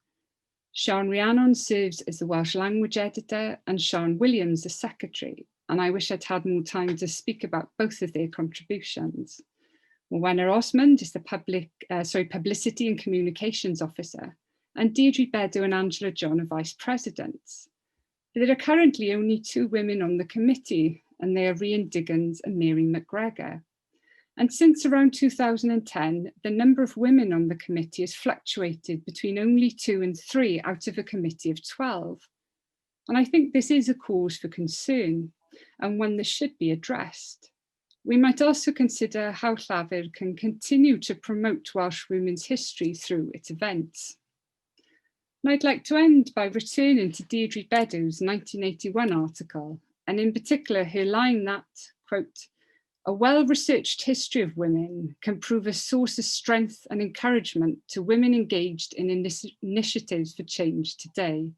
Sian Rhiannon serves as the Welsh language editor and Sian Williams as secretary, and I wish I'd had more time to speak about both of their contributions. Morwenna Osmond is the Publicity and Communications Officer, and Deirdre Beddoes and Angela John are Vice Presidents. There are currently only 2 women on the committee, and they are Rhian Diggins and Mary McGregor. And since around 2010, the number of women on the committee has fluctuated between only 2 and 3 out of a committee of 12. And I think this is a cause for concern and one that should be addressed. We might also consider how Llafur can continue to promote Welsh women's history through its events. And I'd like to end by returning to Deirdre Beddoes' 1981 article, and in particular her line that, quote, "A well-researched history of women can prove a source of strength and encouragement to women engaged in initiatives for change today."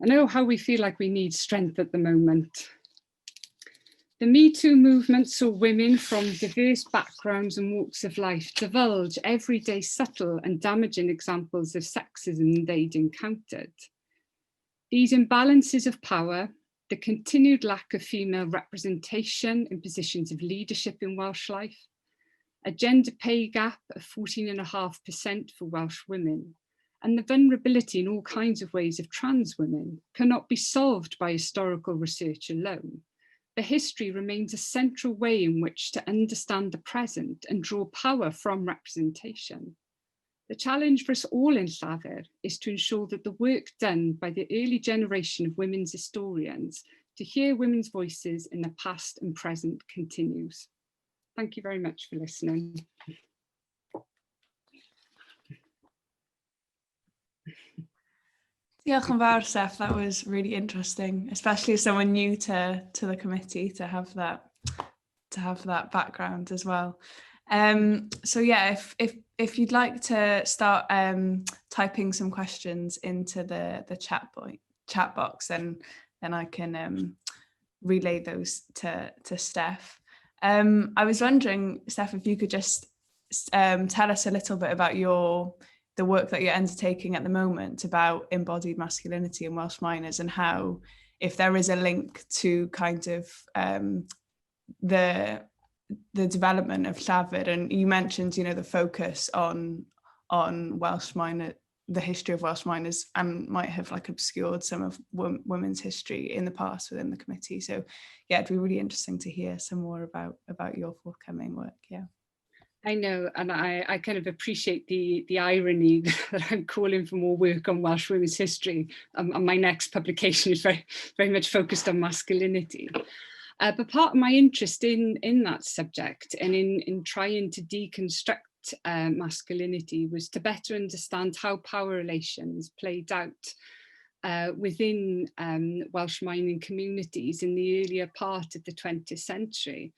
I know how we feel like we need strength at the moment. The Me Too movement saw women from diverse backgrounds and walks of life divulge everyday subtle and damaging examples of sexism they'd encountered. These imbalances of power, the continued lack of female representation in positions of leadership in Welsh life, a gender pay gap of 14.5% for Welsh women, And the vulnerability in all kinds of ways of trans women cannot be solved by historical research alone. The history remains a central way in which to understand the present and draw power from representation. The challenge for us all in Llafur is to ensure that the work done by the early generation of women's historians to hear women's voices in the past and present continues. Thank you very much for listening. Diolch yn fawr, Steph. That was really interesting, especially as someone new to the committee to have that background as well. So yeah, if you'd like to start typing some questions into the chat box, then I can relay those to Steph. I was wondering, Steph, if you could just tell us a little bit about the work that you're undertaking at the moment about embodied masculinity in Welsh miners, and how, if there is a link to kind of the development of Llafur. And you mentioned, the focus on Welsh miner, the history of Welsh miners, and might have obscured some of women's history in the past within the committee. So yeah, it'd be really interesting to hear some more about your forthcoming work. Yeah. I know, and I kind of appreciate the irony that I'm calling for more work on Welsh women's history. And my next publication is very, very much focused on masculinity. But part of my interest in that subject and in trying to deconstruct masculinity was to better understand how power relations played out within Welsh mining communities in the earlier part of the 20th century.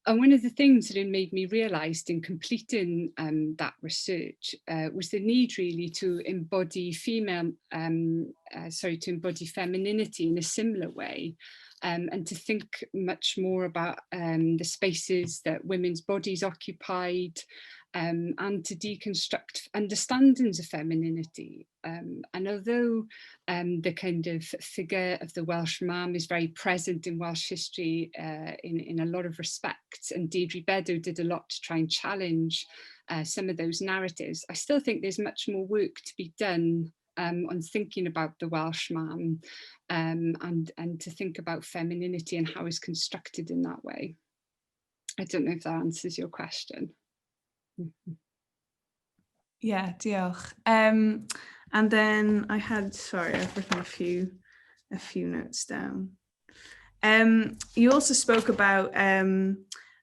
And one of the things that it made me realise in completing that research was the need really to embody to embody femininity in a similar way, and to think much more about the spaces that women's bodies occupied, and to deconstruct understandings of femininity. And although the kind of figure of the Welsh mam is very present in Welsh history in a lot of respects, and Deirdre Beddow did a lot to try and challenge some of those narratives, I still think there's much more work to be done on thinking about the Welsh mam, and to think about femininity and how it's constructed in that way. I don't know if that answers your question. Yeah, diolch. And then I've written a few notes down. You also spoke about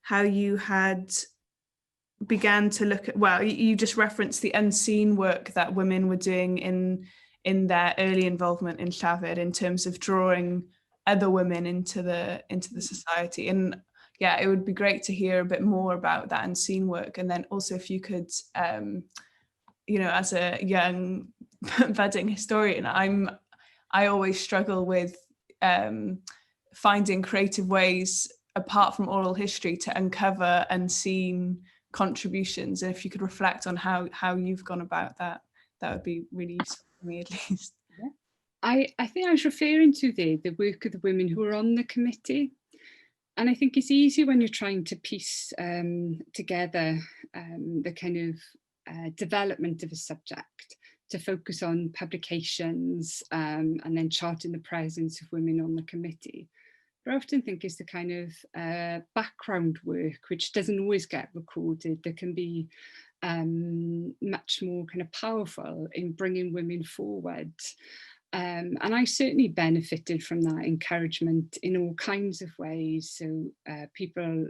how you had began to look at, well, you just referenced the unseen work that women were doing in their early involvement in Llafur in terms of drawing other women into the society. And yeah, it would be great to hear a bit more about that unseen work. And then also if you could, as a young budding historian, I always struggle with finding creative ways apart from oral history to uncover unseen contributions. And if you could reflect on how you've gone about that, that would be really useful for me at least. Yeah. I think I was referring to the work of the women who are on the committee. And I think it's easy when you're trying to piece together the kind of development of a subject to focus on publications and then charting the presence of women on the committee. But I often think it's the kind of background work which doesn't always get recorded that can be much more kind of powerful in bringing women forward. And I certainly benefited from that encouragement in all kinds of ways. So people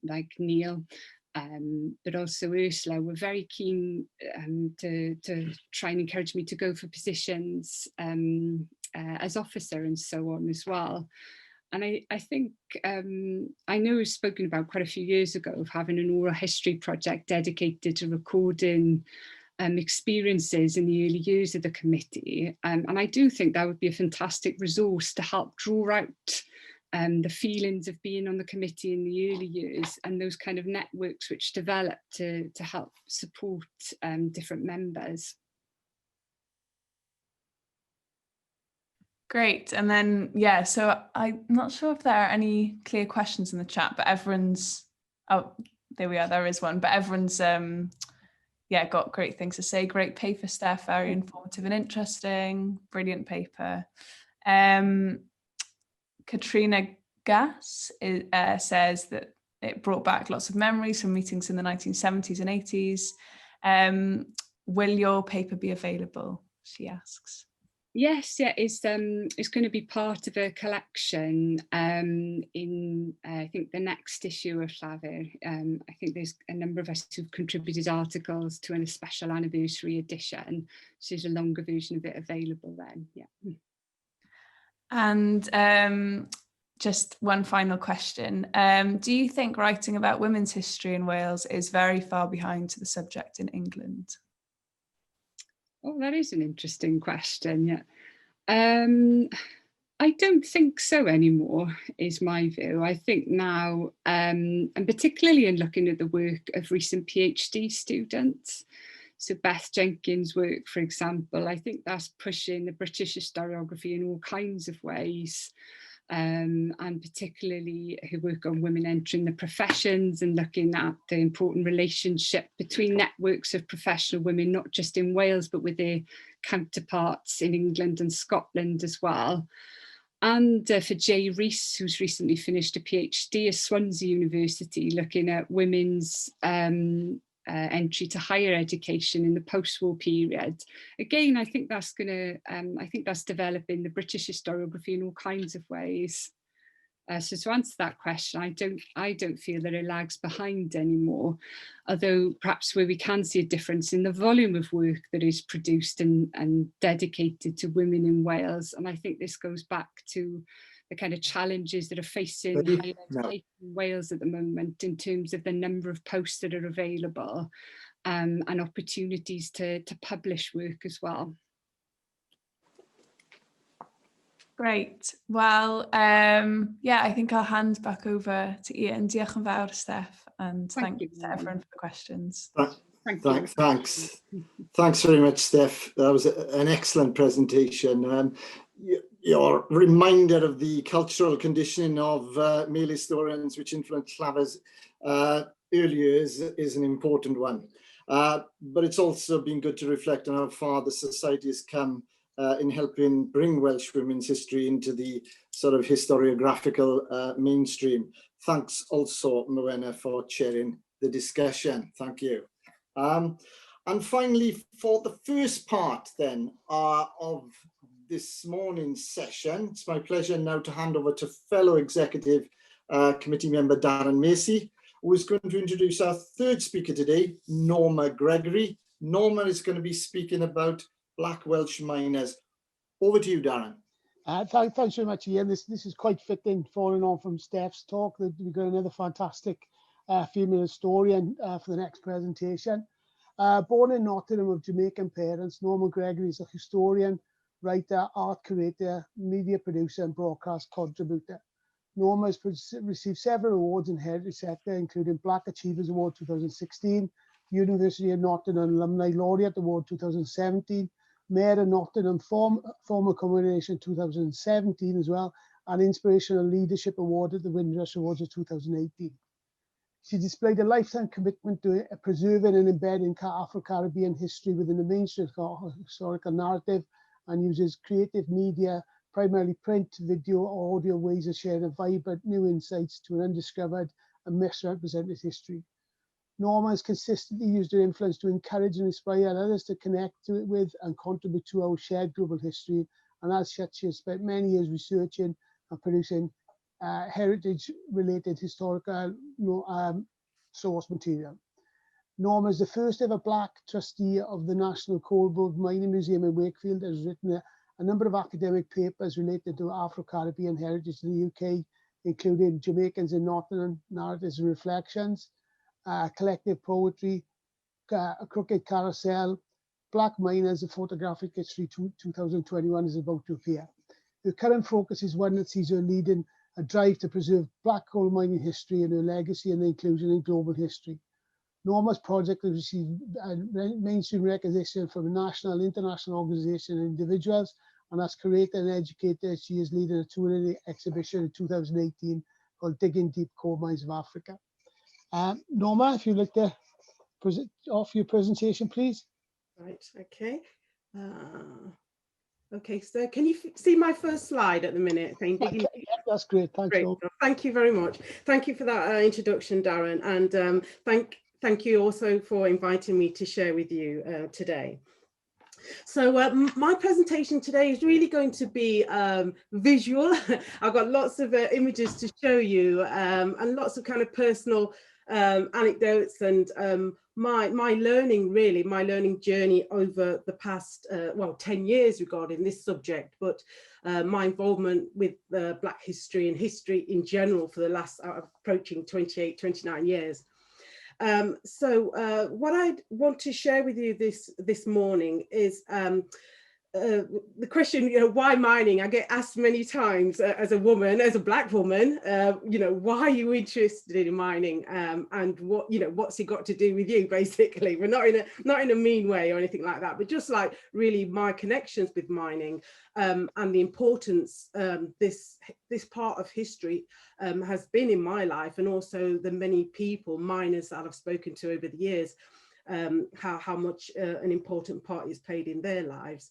like Neil, but also Ursula were very keen to try and encourage me to go for positions as officer and so on as well. And I think, I know we've spoken about quite a few years ago of having an oral history project dedicated to recording experiences in the early years of the committee. And I do think that would be a fantastic resource to help draw out the feelings of being on the committee in the early years and those kind of networks which develop to help support different members. Great. And then, yeah, so I'm not sure if there are any clear questions in the chat, but everyone's, oh, there we are, there is one, but everyone's yeah, got great things to say. Great paper, Steph, very informative and interesting. Brilliant paper. Katrina Gass says that it brought back lots of memories from meetings in the 1970s and 80s. Will your paper be available? She asks. Yes, yeah, it's going to be part of a collection in I think the next issue of Llafur. I think there's a number of us who've contributed articles to a special anniversary edition. So there's a longer version of it available then. Yeah. And just one final question. Do you think writing about women's history in Wales is very far behind the subject in England? Oh, that is an interesting question, yeah. I don't think so anymore, is my view. I think now, and particularly in looking at the work of recent PhD students, so Beth Jenkins' work, for example, I think that's pushing the British historiography in all kinds of ways. And particularly her work on women entering the professions and looking at the important relationship between networks of professional women, not just in Wales, but with their counterparts in England and Scotland as well. And for Jay Rees, who's recently finished a PhD at Swansea University, looking at women's entry to higher education in the post-war period. Again, I think that's developing the British historiography in all kinds of ways. So to answer that question, I don't feel that it lags behind anymore, although perhaps where we can see a difference in the volume of work that is produced and dedicated to women in Wales. And I think this goes back to the kind of challenges that are facing higher education in Wales at the moment in terms of the number of posts that are available and opportunities to publish work as well. Great. Well, yeah, I think I'll hand back over to Ieuan. Diolch yn fawr, Steph, and thank you to everyone for the questions. Thanks very much, Steph. That was an excellent presentation. Your reminder of the cultural conditioning of male historians which influenced Llafur's early years is an important one. But it's also been good to reflect on how far the society has come in helping bring Welsh women's history into the sort of historiographical mainstream. Thanks also, Morwenna, for chairing the discussion. Thank you. And finally, for the first part then of this morning's session, it's my pleasure now to hand over to fellow executive committee member Darren Macy, who is going to introduce our third speaker today, Norma Gregory. Norma is going to be speaking about Black Welsh miners. Over to you, Darren. Thanks very much, Ian. This is quite fitting, following on from Steph's talk, that we've got another fantastic female historian for the next presentation. Born in Nottingham of Jamaican parents, Norma Gregory is a historian, writer, art curator, media producer and broadcast contributor. Norma has received several awards in the heritage sector, including Black Achievers Award 2016, University of Nottingham Alumni Laureate Award 2017, Mayor of Nottingham Former Commemorating 2017 as well, and Inspirational Leadership Award at the Windrush Awards of 2018. She displayed a lifetime commitment to preserving and embedding Afro-Caribbean history within the mainstream historical narrative, and uses creative media, primarily print, video, or audio ways of sharing vibrant new insights to an undiscovered and misrepresented history. Norma has consistently used her influence to encourage and inspire others to connect with and contribute to our shared global history, and as such, she has spent many years researching and producing heritage-related historical source material. Norma is the first ever Black trustee of the National Coal Mining Museum in Wakefield, has written a number of academic papers related to Afro-Caribbean heritage in the UK, including Jamaicans in Nottingham, Narratives and Reflections, Collective Poetry, A Crooked Carousel, Black Miners, A Photographic History 2021 is about to appear. Her current focus is one that sees her leading a drive to preserve Black coal mining history and her legacy and inclusion in global history. Norma's project has received mainstream recognition from national and international organizations and individuals, and as curator and educator, she is leading a touring exhibition in 2018 called Digging Deep Coal Mines of Africa. Norma, if you'd like to off your presentation, please. Right, okay. Okay, so can you see my first slide at the minute? Yeah, that's great. Thanks, great. Thank you very much. Thank you for that introduction, Darren, and thank you also for inviting me to share with you today. So my presentation today is really going to be visual. I've got lots of images to show you and lots of kind of personal anecdotes and my learning journey over the past 10 years regarding this subject, but my involvement with Black history and history in general for the last approaching 29 years. So what I want to share with you this morning is the question, why mining? I get asked many times as a woman, as a Black woman, why are you interested in mining? And what's it got to do with you? Basically, we're not in a mean way or anything like that, but just like really my connections with mining and the importance this part of history has been in my life, and also the many people, miners that I've spoken to over the years, how much an important part is played in their lives.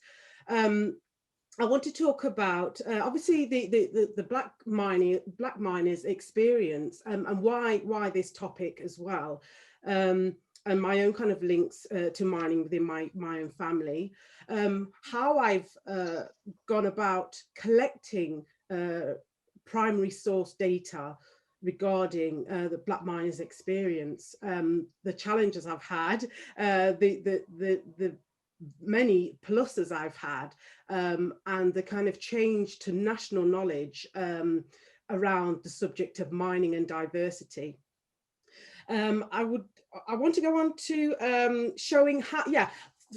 I want to talk about obviously the Black miners experience and why this topic as well, and my own kind of links to mining within my own family, how I've gone about collecting primary source data regarding the Black miners experience, the challenges I've had, the many pluses I've had, and the kind of change to national knowledge around the subject of mining and diversity. I want to go on to showing how,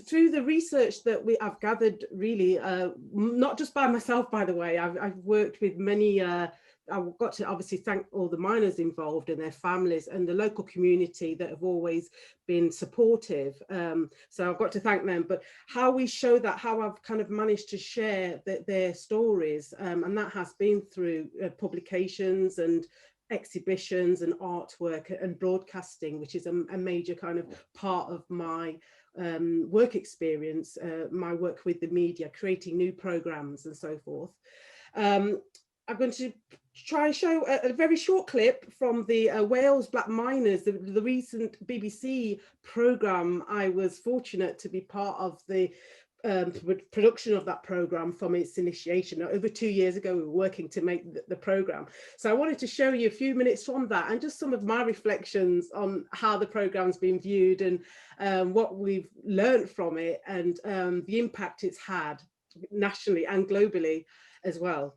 through the research that I've gathered, really, not just by myself, by the way. I've worked with many, I've got to obviously thank all the miners involved and their families and the local community that have always been supportive. So I've got to thank them, but how we show that, how I've kind of managed to share their stories, and that has been through publications and exhibitions and artwork and broadcasting, which is a major kind of part of my work experience, my work with the media, creating new programs and so forth. I'm going to try and show a very short clip from the Wales Black Miners, the recent BBC programme. I was fortunate to be part of the production of that programme from its initiation. Over 2 years ago, we were working to make the programme. So I wanted to show you a few minutes from that and just some of my reflections on how the programme's been viewed and what we've learned from it, and the impact it's had nationally and globally as well.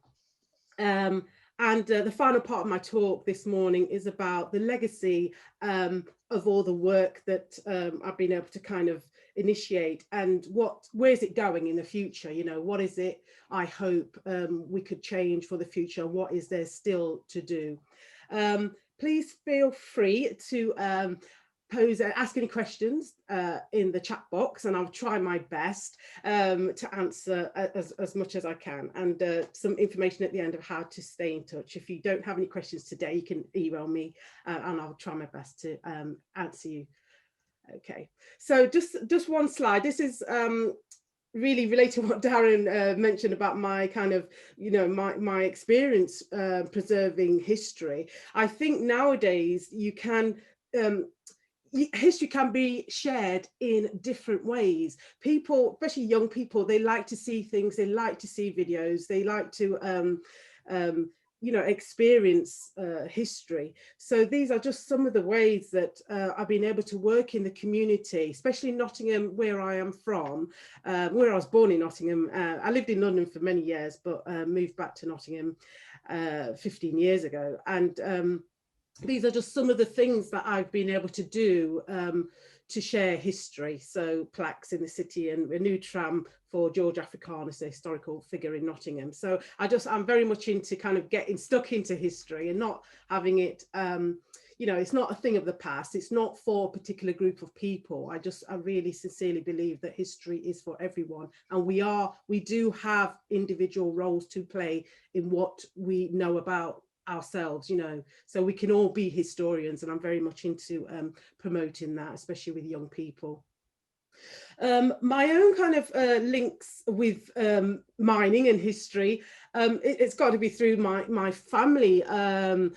And the final part of my talk this morning is about the legacy of all the work that I've been able to kind of initiate, and where's it going in the future? What is it I hope we could change for the future? What is there still to do? Please feel free to ask any questions in the chat box, and I'll try my best to answer as much as I can, and some information at the end of how to stay in touch. If you don't have any questions today, you can email me and I'll try my best to answer you. Okay, so just one slide. This is really related to what Darren mentioned about my kind of, my experience preserving history. I think nowadays history can be shared in different ways. People, especially young people, they like to see things, they like to see videos, they like to experience history. So these are just some of the ways that I've been able to work in the community, especially Nottingham, where I am from, where I was born in Nottingham. I lived in London for many years, but moved back to Nottingham 15 years ago. And these are just some of the things that I've been able to do to share history. So plaques in the city and a new tram for George Africanus, a historical figure in Nottingham. So I'm very much into kind of getting stuck into history and not having it, it's not a thing of the past. It's not for a particular group of people. I really sincerely believe that history is for everyone. And we do have individual roles to play in what we know about ourselves, you know, so we can all be historians, and I'm very much into promoting that, especially with young people. My own kind of links with mining and history, it's got to be through my family. I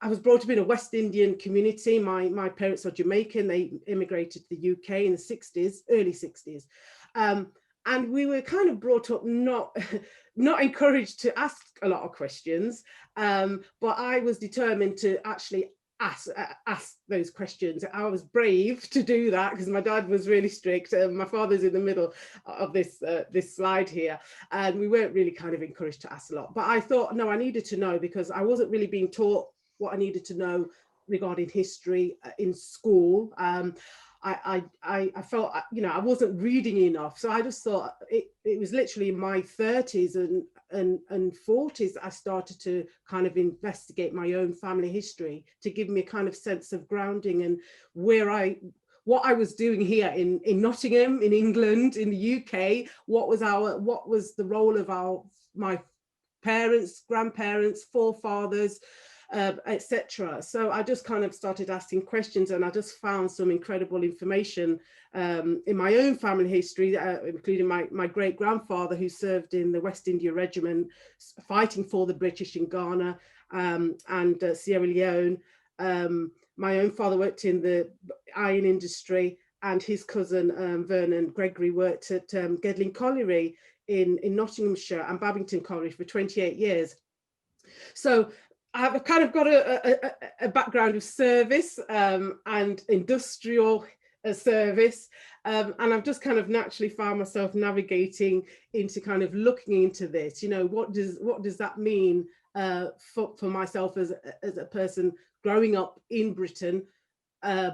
was brought up in a West Indian community. My parents are Jamaican. They immigrated to the UK in the 60s, early 60s. And we were kind of brought up not encouraged to ask a lot of questions, but I was determined to actually ask those questions. I was brave to do that because my dad was really strict. My father's in the middle of this slide here, and we weren't really kind of encouraged to ask a lot. But I thought, no, I needed to know, because I wasn't really being taught what I needed to know regarding history in school. I felt, you know, I wasn't reading enough. So I just thought it was literally in my 30s and 40s that I started to kind of investigate my own family history to give me a kind of sense of grounding and what I was doing here in Nottingham, in England, in the UK. What was the role of my parents, grandparents, forefathers, etc. So I just kind of started asking questions, and I just found some incredible information in my own family history, including my great-grandfather, who served in the West India Regiment fighting for the British in Ghana and Sierra Leone. My own father worked in the iron industry, and his cousin Vernon Gregory worked at Gedling Colliery in Nottinghamshire and Babington Colliery for 28 years. So I've kind of got a background of service and industrial service, and I've just kind of naturally found myself navigating into kind of looking into this. You know, what does that mean for myself as a person growing up in Britain,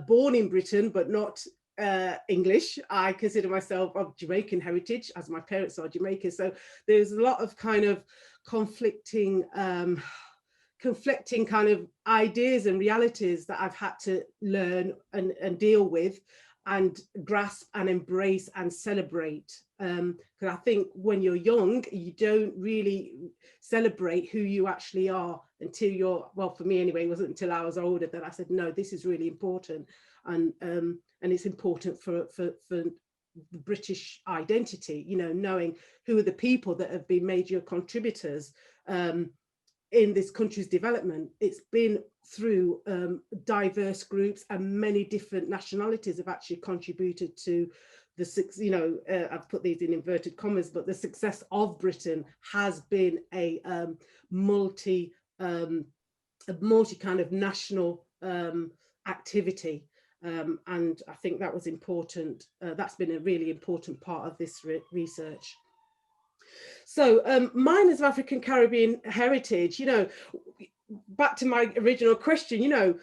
born in Britain, but not English. I consider myself of Jamaican heritage, as my parents are Jamaican. So there's a lot of kind of conflicting kind of ideas and realities that I've had to learn and deal with and grasp and embrace and celebrate. Because I think when you're young, you don't really celebrate who you actually are until well, for me anyway, it wasn't until I was older that I said, no, this is really important. And it's important for the British identity, you know, knowing who are the people that have been major contributors in this country's development. It's been through diverse groups, and many different nationalities have actually contributed to the, you know, I've put these in inverted commas, but the success of Britain has been a multi kind of national activity. And I think that was important. That's been a really important part of this research. So miners of African Caribbean heritage, you know, back to my original question, you know,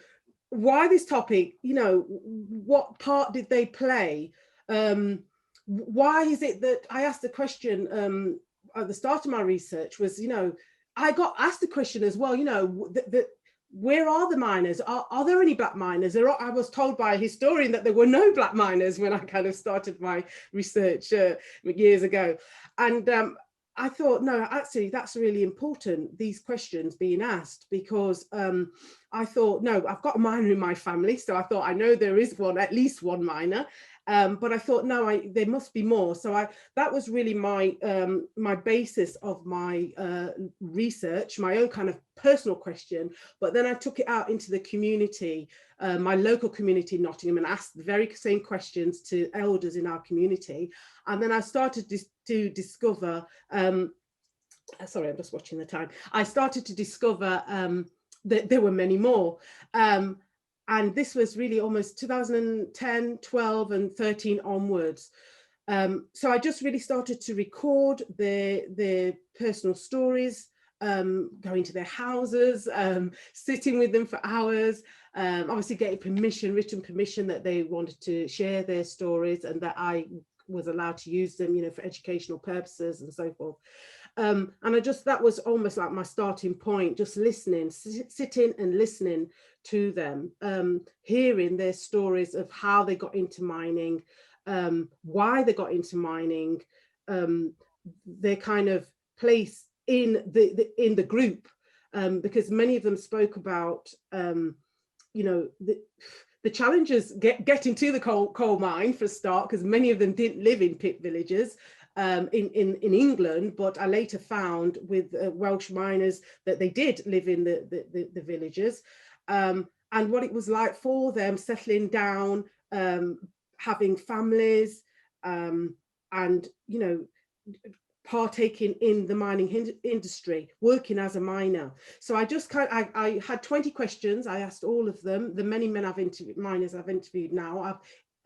why this topic, you know, what part did they play? Why is it that I asked the question at the start of my research was, you know, I got asked the question as well, you know, where are the miners? Are there any black miners? I was told by a historian that there were no black miners when I kind of started my research years ago. And I thought, no, actually, that's really important, these questions being asked, because I thought, no, I've got a miner in my family. So I thought, I know there is at least one miner. But I thought, no, there must be more. So that was really my my basis of my research, my own kind of personal question. But then I took it out into the community, my local community in Nottingham, and asked the very same questions to elders in our community. And then I started to discover, sorry, I'm just watching the time. I started to discover that there were many more. And this was really almost 2010, 12 and 13 onwards. So I just really started to record their personal stories, going to their houses, sitting with them for hours, obviously getting written permission that they wanted to share their stories and that I was allowed to use them, you know, for educational purposes and so forth. And that was almost like my starting point, just listening, sitting and listening to them, hearing their stories of how they got into mining, why they got into mining, their kind of place in the group, because many of them spoke about, you know, the challenges getting to the coal mine for a start, because many of them didn't live in pit villages in England, but I later found with Welsh miners that they did live in the villages, and what it was like for them settling down, having families, and, you know, partaking in the mining industry, working as a miner. So I had 20 questions. I asked all of them, the many men miners I've interviewed now.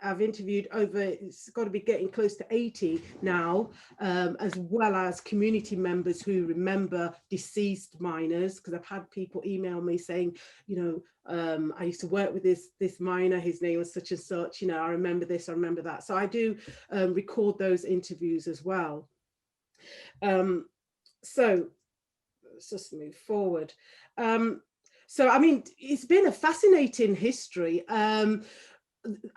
I've interviewed over, it's got to be getting close to 80 now, as well as community members who remember deceased miners, because I've had people email me saying, you know, I used to work with this miner, his name was such and such, you know, I remember this, I remember that. So I do record those interviews as well. So let's just move forward. So, I mean, it's been a fascinating history.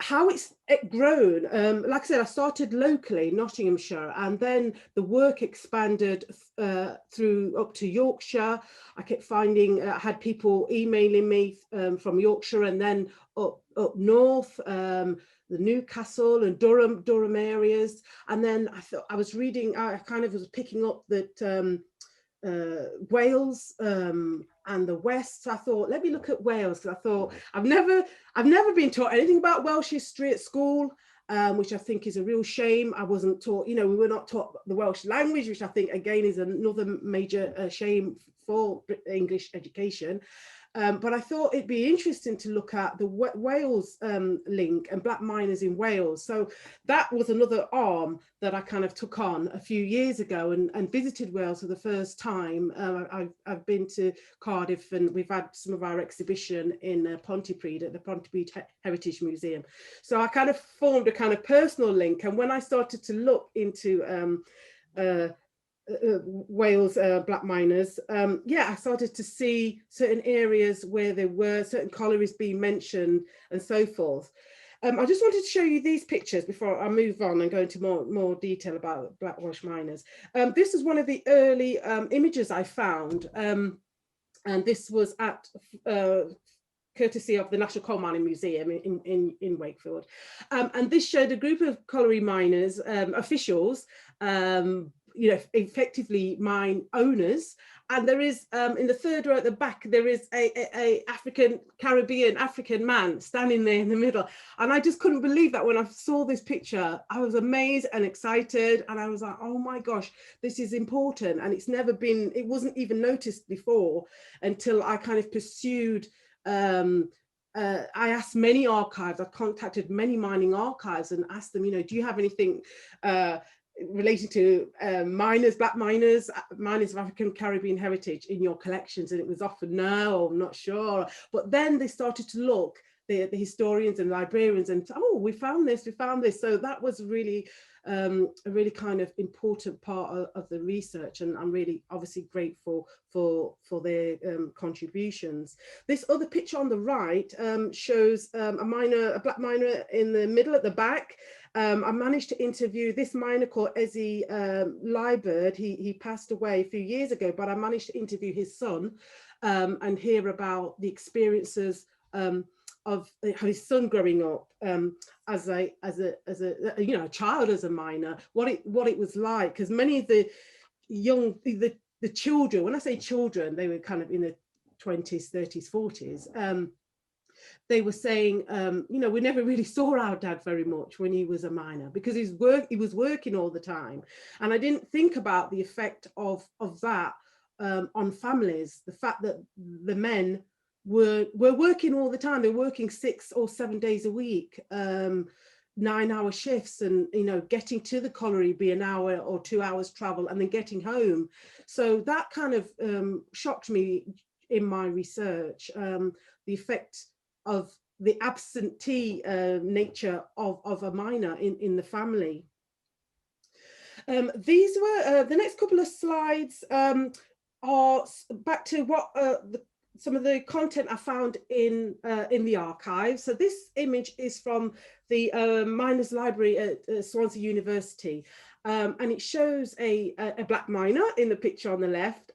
How it's grown, like I said, I started locally, Nottinghamshire, and then the work expanded through up to Yorkshire. I kept finding, I had people emailing me from Yorkshire, and then up north, the Newcastle and Durham areas. And then I was reading, I kind of was picking up that Wales and the West. So I thought, let me look at Wales, because I thought I've never been taught anything about Welsh history at school, which I think is a real shame. I wasn't taught, you know, we were not taught the Welsh language, which I think again is another major shame for English education. But I thought it'd be interesting to look at the Wales link and black miners in Wales. So that was another arm that I kind of took on a few years ago and visited Wales for the first time. I've been to Cardiff, and we've had some of our exhibition in Pontypridd at the Pontypridd Heritage Museum. So I kind of formed a kind of personal link. And when I started to look into Wales black miners, yeah, I started to see certain areas where there were certain collieries being mentioned and so forth. I just wanted to show you these pictures before I move on and go into more detail about black Welsh miners. This is one of the early images I found, and this was at courtesy of the National Coal Mining Museum in Wakefield. And this showed a group of colliery miners, officials, you know, effectively mine owners. And there is, in the third row at the back, there is a African man standing there in the middle. And I just couldn't believe that when I saw this picture. I was amazed and excited. And I was like, oh my gosh, this is important. And it's never been, it wasn't even noticed before until I kind of pursued, I asked many archives, I contacted many mining archives and asked them, you know, do you have anything relating to miners, black miners, miners of African Caribbean heritage in your collections? And it was often, no, I'm not sure. But then they started to look, the historians and librarians, and oh, we found this. So that was really a really kind of important part of the research, and I'm really obviously grateful for their contributions. This other picture on the right shows a black miner in the middle at the back. I managed to interview this miner called Ezzy Liebird. He passed away a few years ago, but I managed to interview his son and hear about the experiences of his son growing up as a you know, a child as a miner, what it was like, because many of the the children, when I say children, they were kind of in the 20s, 30s, 40s. They were saying, you know, we never really saw our dad very much when he was a miner, because he was working all the time. And I didn't think about the effect of that on families, the fact that the men were working all the time. They're working 6 or 7 days a week, 9-hour shifts, and, you know, getting to the colliery be an hour or 2 hours travel, and then getting home. So that kind of shocked me in my research, the effect of the absentee nature of a miner in the family. These were the next couple of slides are back to what some of the content I found in the archive. So this image is from the Miners Library at Swansea University, and it shows a black miner in the picture on the left,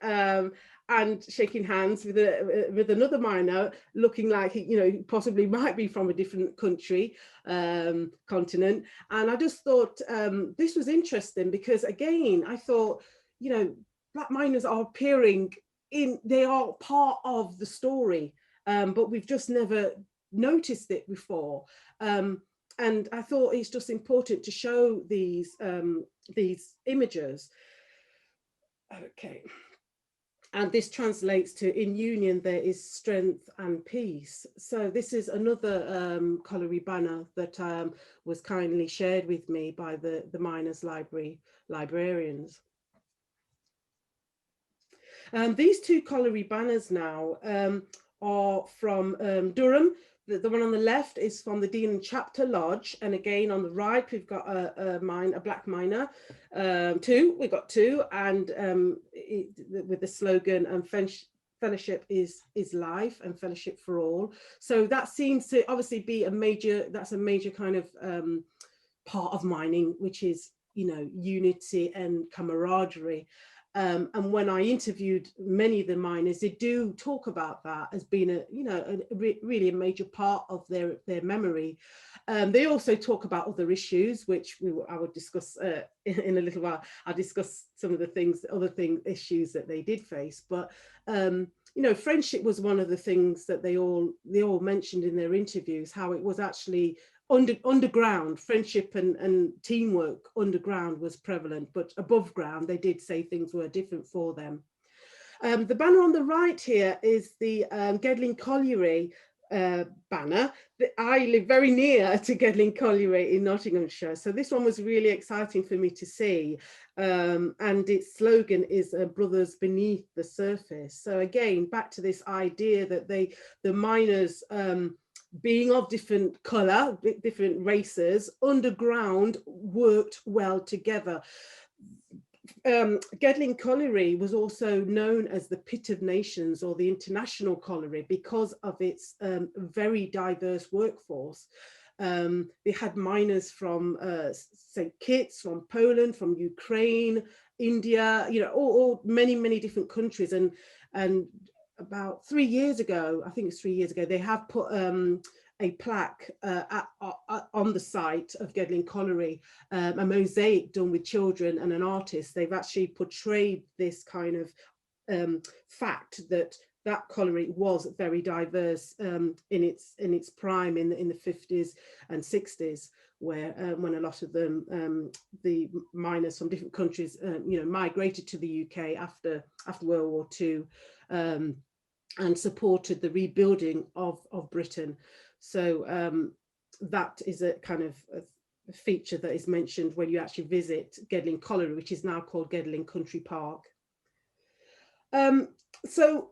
and shaking hands with another miner, looking like he, you know, possibly might be from a different country, continent. And I just thought this was interesting because, again, I thought, you know, black miners are appearing in, they are part of the story, but we've just never noticed it before. And I thought it's just important to show these images. Okay. And this translates to, in union there is strength and peace. So this is another colliery banner that was kindly shared with me by the Miners' Library librarians. These two colliery banners now are from Durham. The one on the left is from the Dean Chapter Lodge, and again on the right we've got a black miner. We've got two, and with the slogan "Fellowship is life and fellowship for all." So that seems to obviously be a major kind of part of mining, which is, you know, unity and camaraderie. And when I interviewed many of the miners, they do talk about that as being really a major part of their memory. They also talk about other issues, which I would discuss in a little while. I'll discuss some of the issues that they did face. But you know, friendship was one of the things that they all mentioned in their interviews, how it was actually underground. Friendship and teamwork underground was prevalent, but above ground they did say things were different for them. The banner on the right here is the Gedling Colliery banner. I live very near to Gedling Colliery in Nottinghamshire, so this one was really exciting for me to see, and its slogan is "Brothers Beneath the Surface." So again, back to this idea that the miners, being of different colour, different races, underground worked well together. Gedling Colliery was also known as the Pit of Nations, or the International Colliery, because of its very diverse workforce. They had miners from St. Kitts, from Poland, from Ukraine, India, you know, all many different countries. And about 3 years ago, I think it's 3 years ago, they have put a plaque on the site of Gedling Colliery, a mosaic done with children and an artist. They've actually portrayed this kind of fact that colliery was very diverse in its prime in the 50s and 60s, where when a lot of them, the miners from different countries, you know, migrated to the UK after World War II, and supported the rebuilding of Britain. So that is a kind of a feature that is mentioned when you actually visit Gedling Colliery, which is now called Gedling Country Park. So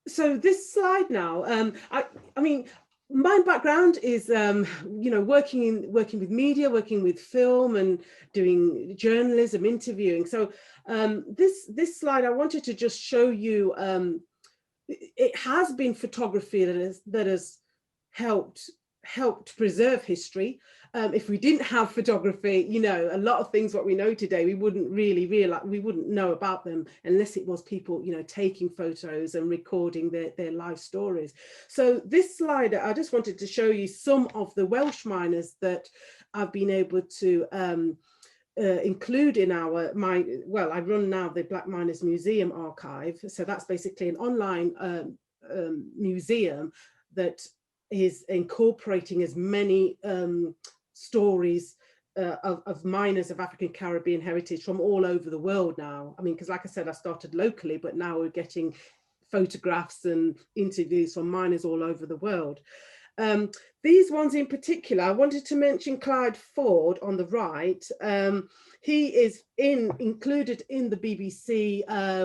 this slide now, I mean, my background is, you know, working with media, working with film, and doing journalism, interviewing. So this slide, I wanted to just show you. It has been photography that has helped preserve history. If we didn't have photography, you know, a lot of things what we know today, we wouldn't really realize, we wouldn't know about them unless it was people, you know, taking photos and recording their life stories. So this slide, I just wanted to show you some of the Welsh miners that I've been able to include in I run now the Black Miners Museum archive. So that's basically an online museum that is incorporating as many stories of miners of African Caribbean heritage from all over the world now. I mean, because like I said, I started locally, but now we're getting photographs and interviews from miners all over the world. These ones in particular, I wanted to mention Clyde Ford on the right. He is included in the BBC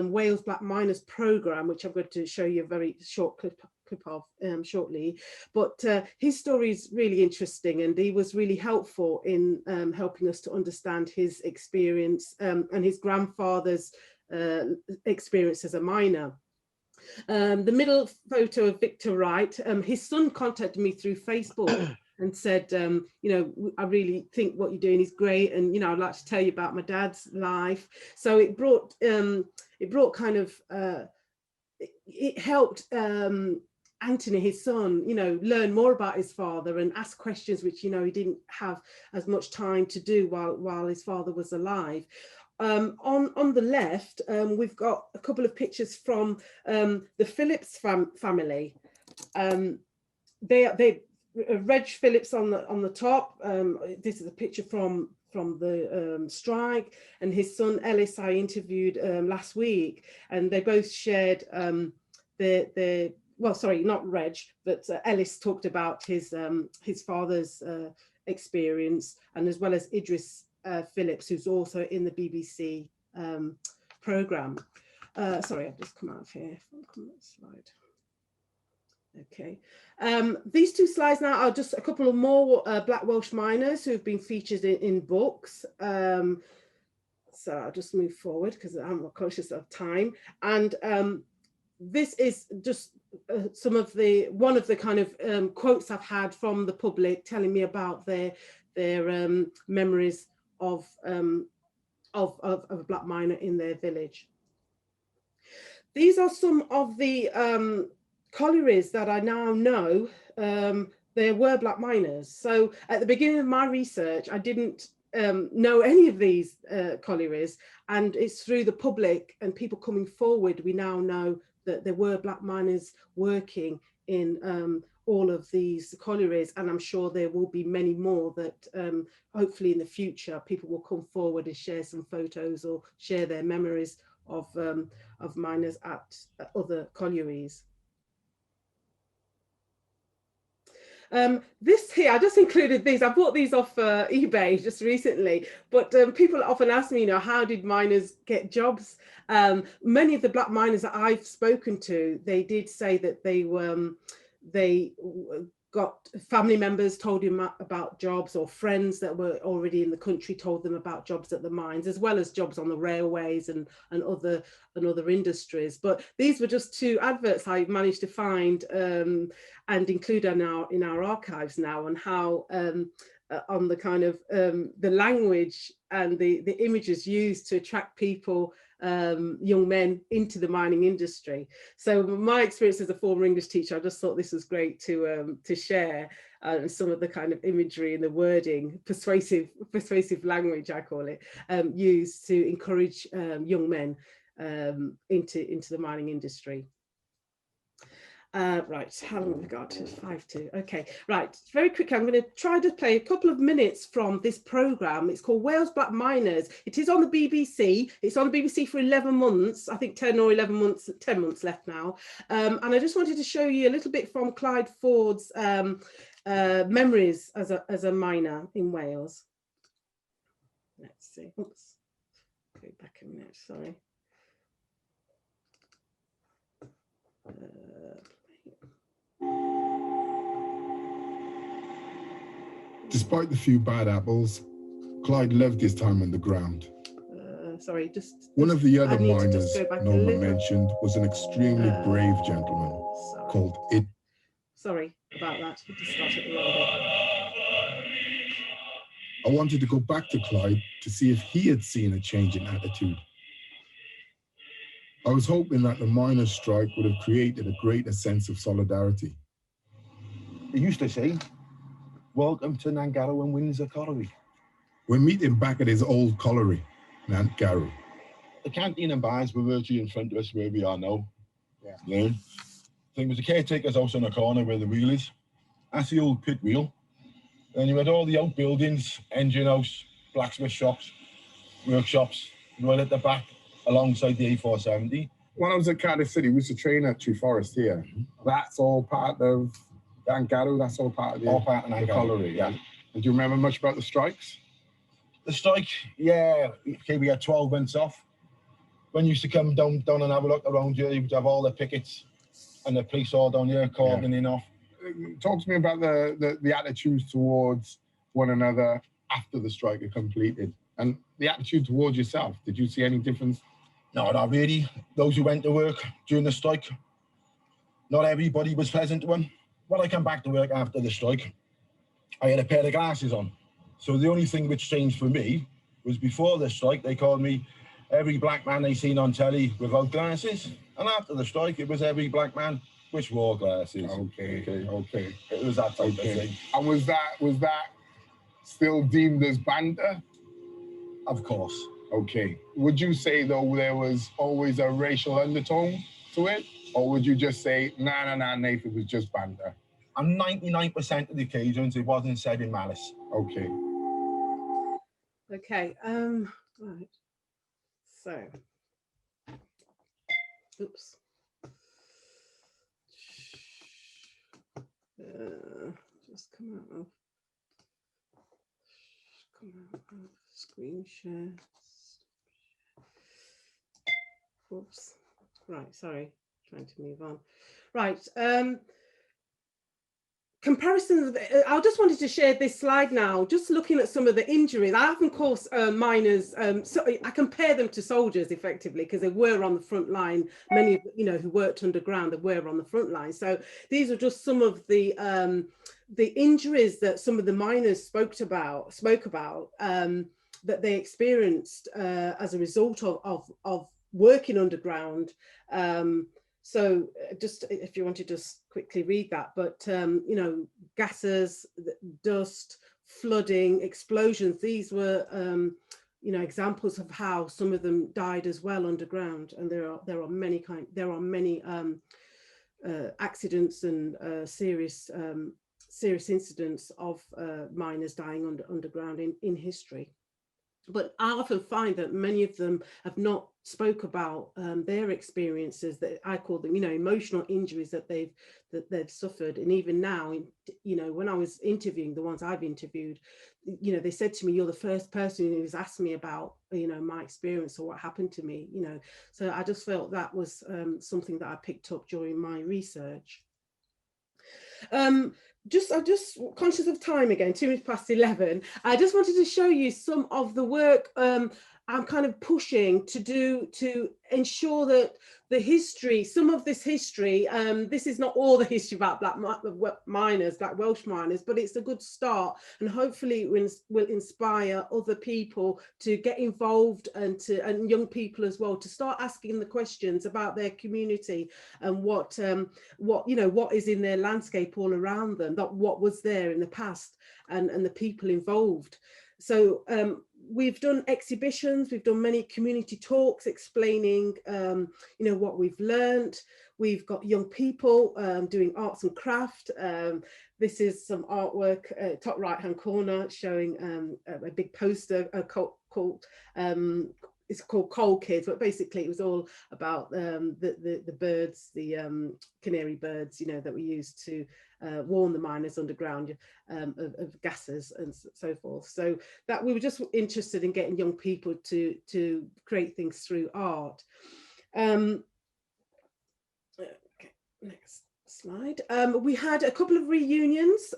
Wales Black Miners programme, which I'm going to show you a very short clip of shortly. But his story is really interesting, and he was really helpful in helping us to understand his experience and his grandfather's experience as a miner. The middle photo of Victor Wright, his son contacted me through Facebook and said, you know, I really think what you're doing is great, and you know, I'd like to tell you about my dad's life. So it brought kind of it helped Anthony, his son, you know, learn more about his father and ask questions which, you know, he didn't have as much time to do while his father was alive. On the left, we've got a couple of pictures from the Phillips family. They Reg Phillips on the top. This is a picture from the strike, and his son Ellis I interviewed last week, and they both shared their well, sorry, not Reg, but Ellis talked about his father's experience, and as well as Idris Phillips, who's also in the BBC programme. Sorry, I've just come out of here. Come on, slide. Okay, these two slides now are just a couple of more Black Welsh miners who've been featured in books. So I'll just move forward because I'm conscious of time. And this is just one of the kind of quotes I've had from the public telling me about their memories of a Black miner in their village. These are some of the collieries that I now know there were Black miners. So at the beginning of my research, I didn't know any of these collieries, and it's through the public and people coming forward we now know that there were Black miners working in all of these collieries, and I'm sure there will be many more that hopefully in the future people will come forward and share some photos or share their memories of miners at other collieries. This here, I just included these. I bought these off eBay just recently, but people often ask me, you know, how did miners get jobs? Many of the Black miners that I've spoken to, they did say that they got family members told them about jobs, or friends that were already in the country told them about jobs at the mines, as well as jobs on the railways and other industries. But these were just two adverts I managed to find and include in our archives now, and how on the kind of the language and the images used to attract people, young men, into the mining industry. So my experience as a former English teacher, I just thought this was great to share, and some of the kind of imagery and the wording, persuasive language, I call it, used to encourage young men into the mining industry. Right, how long have we got? 5 to, okay, right, very quickly, I'm going to try to play a couple of minutes from this programme. It's called Wales Black Miners. It is on the BBC. It's on the BBC for 11 months, I think 10 or 11 months, 10 months left now. And I just wanted to show you a little bit from Clyde Ford's memories as a miner in Wales. Let's see, oops, go back a minute, sorry. Despite the few bad apples, Clyde loved his time underground. Sorry, one of the other miners Norma mentioned was an extremely brave gentleman called It. Sorry about that. Just started the wrong I wanted to go back to Clyde to see if he had seen a change in attitude. I was hoping that the miners' strike would have created a greater sense of solidarity. He used to say, "Welcome to Nantgarw and Windsor Colliery." We're meeting back at his old colliery, Nantgarw. The canteen and bars were virtually in front of us where we are now. Yeah. There was the caretaker's house on the corner where the wheel is. That's the old pit wheel. Then you had all the outbuildings, engine house, blacksmith shops, workshops, right at the back, alongside the A470. When I was at Cardiff City, we used to train at Tree Forest here. That's all part of Nantgarw, that's all part of the colliery. Yeah. And do you remember much about the strikes? The strike, yeah, okay, we had 12 months off. When you used to come down and have a look around here, you would have all the pickets and the police all down here cordoning off. Talk to me about the attitudes towards one another after the strike had completed, and the attitude towards yourself. Did you see any difference? No, not really. Those who went to work during the strike, not everybody was pleasant to them. When I came back to work after the strike, I had a pair of glasses on. So the only thing which changed for me was before the strike, they called me every black man they seen on telly without glasses. And after the strike, it was every black man, which wore glasses. Okay. It was that type of thing. And was that still deemed as banter? Of course. Okay. Would you say, though, there was always a racial undertone to it? Or would you just say, nah, Nathan, it was just banter? On 99% of the occasions, it wasn't said in malice. Okay. Okay, right. So, oops. Just come out of screen share. Oops. Right, sorry, trying to move on. Right, comparisons. I just wanted to share this slide now, just looking at some of the injuries. I often call miners, so I compare them to soldiers effectively, because they were on the front line. Many, who worked underground, they were on the front line. So these are just some of the injuries that some of the miners spoke about that they experienced as a result of working underground. So just if you want to just quickly read that, but gases, dust, flooding, explosions, these were examples of how some of them died as well underground. And there are many accidents and serious incidents of miners dying underground in history. But I often find that many of them have not spoke about their experiences, that I call them, emotional injuries that they've suffered. And even now, when I was interviewing the ones I've interviewed, they said to me, "You're the first person who's asked me about, my experience or what happened to me." So I just felt that was something that I picked up during my research. I'm just conscious of time again, 11:02. I just wanted to show you some of the work I'm kind of pushing to do to ensure that the history, some of this history, this is not all the history about black miners, black Welsh miners, but it's a good start, and hopefully it will inspire other people to get involved, and young people as well, to start asking the questions about their community and what is in their landscape all around them, that what was there in the past, and the people involved. So we've done exhibitions, we've done many community talks explaining, what we've learned. We've got young people doing arts and craft. This is some artwork, top right-hand corner, showing a big poster called it's called Coal Kids, but basically it was all about the birds, the canary birds, that we used to warn the miners underground of gases and so forth. So that we were just interested in getting young people to create things through art. Okay, next slide. We had a couple of reunions,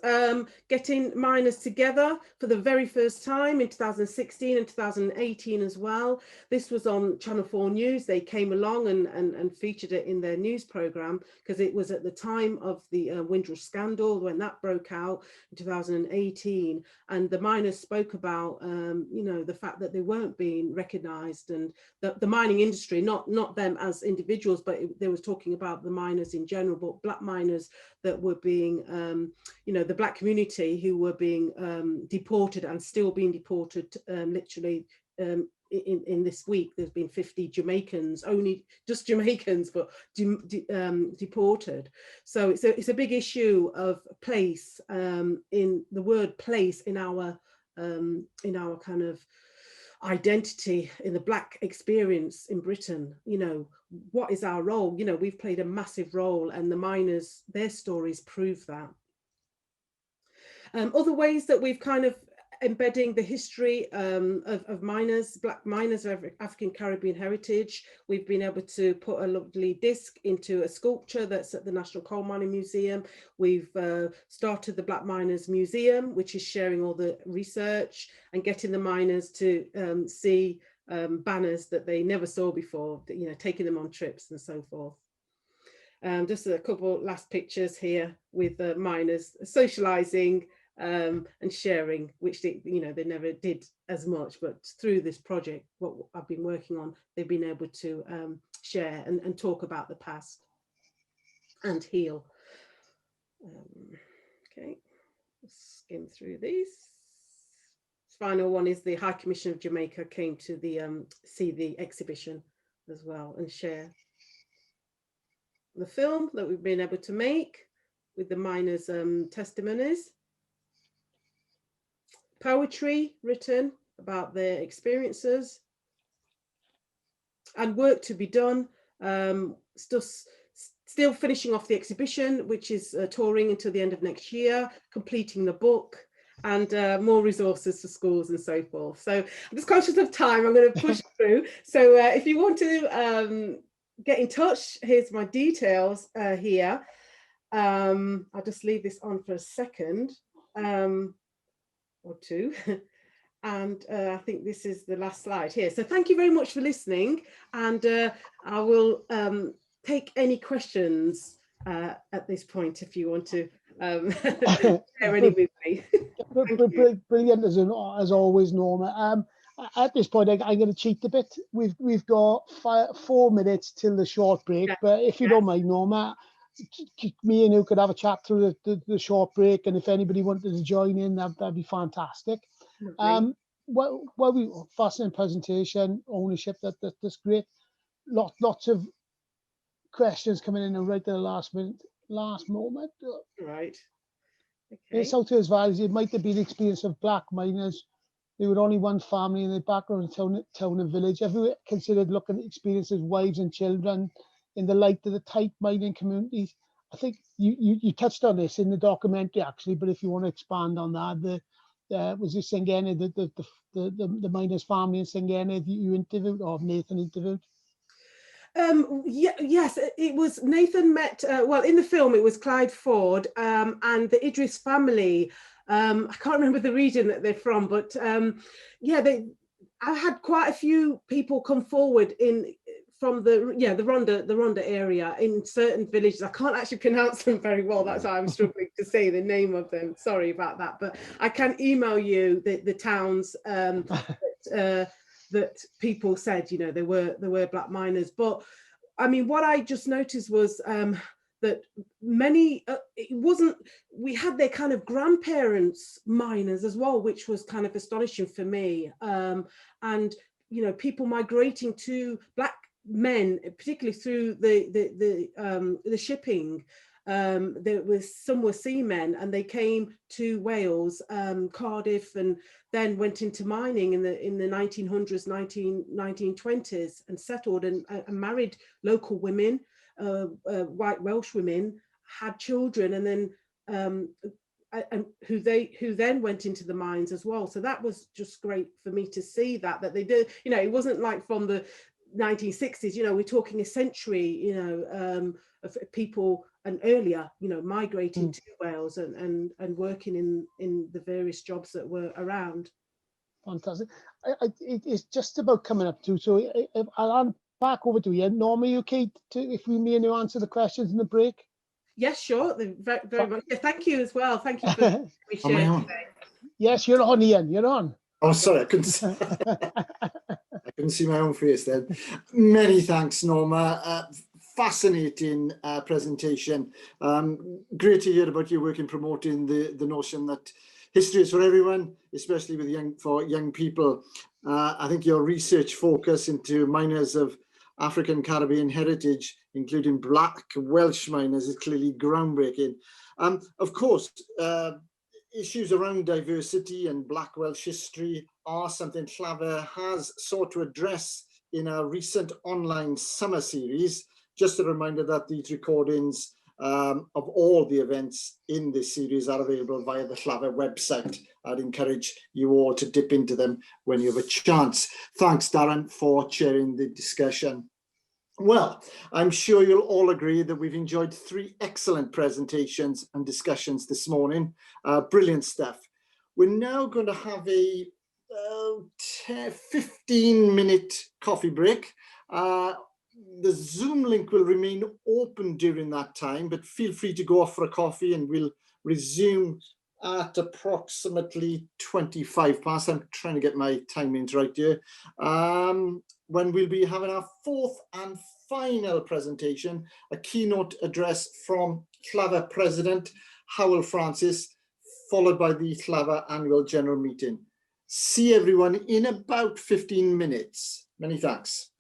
getting miners together for the very first time in 2016 and 2018 as well. This was on Channel 4 News. They came along and featured it in their news programme, because it was at the time of the Windrush scandal when that broke out in 2018. And the miners spoke about, the fact that they weren't being recognised, and the mining industry, not them as individuals, but they was talking about the miners in general, but black miners that were being, the black community who were being deported and still being deported, literally in this week. There's been 50 Jamaicans, only just Jamaicans, but deported. So it's a big issue of place, in the word place in our kind of identity, in the black experience in Britain. What is our role? We've played a massive role, and the miners, their stories prove that. Other ways that we've kind of embedding the history of miners, black miners of African Caribbean heritage. We've been able to put a lovely disc into a sculpture that's at the National Coal Mining Museum. We've started the Black Miners Museum, which is sharing all the research and getting the miners to see banners that they never saw before, taking them on trips and so forth. Just a couple last pictures here with the miners socializing and sharing, which they never did as much, but through this project, what I've been working on, they've been able to share and talk about the past and heal. Okay, let's skim through these. Final one is the High Commission of Jamaica came to the see the exhibition as well and share the film that we've been able to make with the miners' testimonies. Poetry written about their experiences and work to be done. Still finishing off the exhibition, which is touring until the end of next year, completing the book, and more resources for schools and so forth. So I'm just conscious of time, I'm going to push through. So if you want to get in touch, here's my details here. I'll just leave this on for a second or two. And I think this is the last slide here. So thank you very much for listening. And I will take any questions at this point if you want to share any with me. Brilliant as always, Norma. At this point, I'm going to cheat a bit. We've got 4 minutes till the short break, but if you don't mind, Norma, me and you could have a chat through the short break, and if anybody wanted to join in, that'd be fantastic. Well, we fascinating presentation, ownership. That's great. Lots of questions coming in and right at the last moment. Right. Okay. In South Wales Valleys, it might have been the experience of black miners. They were only one family in the background of town and village. Have you considered looking at experiences, wives and children, in the light of the tight mining communities? I think you touched on this in the documentary actually, but if you want to expand on that, was it Sengene, the miners' family in Sengene that you interviewed, or Nathan interviewed? Yes, it was Nathan met, well, in the film it was Clyde Ford and the Idris family. I can't remember the region that they're from, but yeah, I had quite a few people come forward from the Rhondda area in certain villages. I can't actually pronounce them very well. That's why I'm struggling to say the name of them. Sorry about that, but I can email you the towns that people said, you know, there were black miners. But I mean, what I just noticed was that many, we had their kind of grandparents miners as well, which was kind of astonishing for me. And, you know, people migrating to black men, particularly through the shipping. Some were seamen, and they came to Wales, Cardiff, and then went into mining in the 1900s, 1920s, and settled and married local women, white Welsh women, had children, and then who then went into the mines as well. So that was just great for me to see that they did. You know, it wasn't like from the 1960s. You know, we're talking a century. You know, of people and earlier, you know, migrating to Wales and working in the various jobs that were around. Fantastic. It's just about coming up to, so I'll hand back over to you. Norma, you okay if me and you answer the questions in the break? Yes, sure. Very, very much. Yeah, thank you as well. Thank you for sharing today. Yes, you're on, Ian. You're on. Oh, sorry, I couldn't see my own face then. Many thanks, Norma. Fascinating presentation. Great to hear about your work in promoting the notion that history is for everyone, especially for young people. I think your research focus into miners of African Caribbean heritage, including black Welsh miners, is clearly groundbreaking. Of course, issues around diversity and black Welsh history are something Llafur has sought to address in our recent online summer series. Just a reminder that these recordings of all the events in this series are available via the Llafur website. I'd encourage you all to dip into them when you have a chance. Thanks, Darren, for chairing the discussion. Well, I'm sure you'll all agree that we've enjoyed 3 excellent presentations and discussions this morning. Brilliant stuff. We're now going to have a 15-minute coffee break. The Zoom link will remain open during that time, but feel free to go off for a coffee and we'll resume at approximately 25 past. I'm trying to get my timings right here. When we'll be having our fourth and final presentation, a keynote address from Llafur President Howell Francis, followed by the Llafur Annual General Meeting. See everyone in about 15 minutes. Many thanks.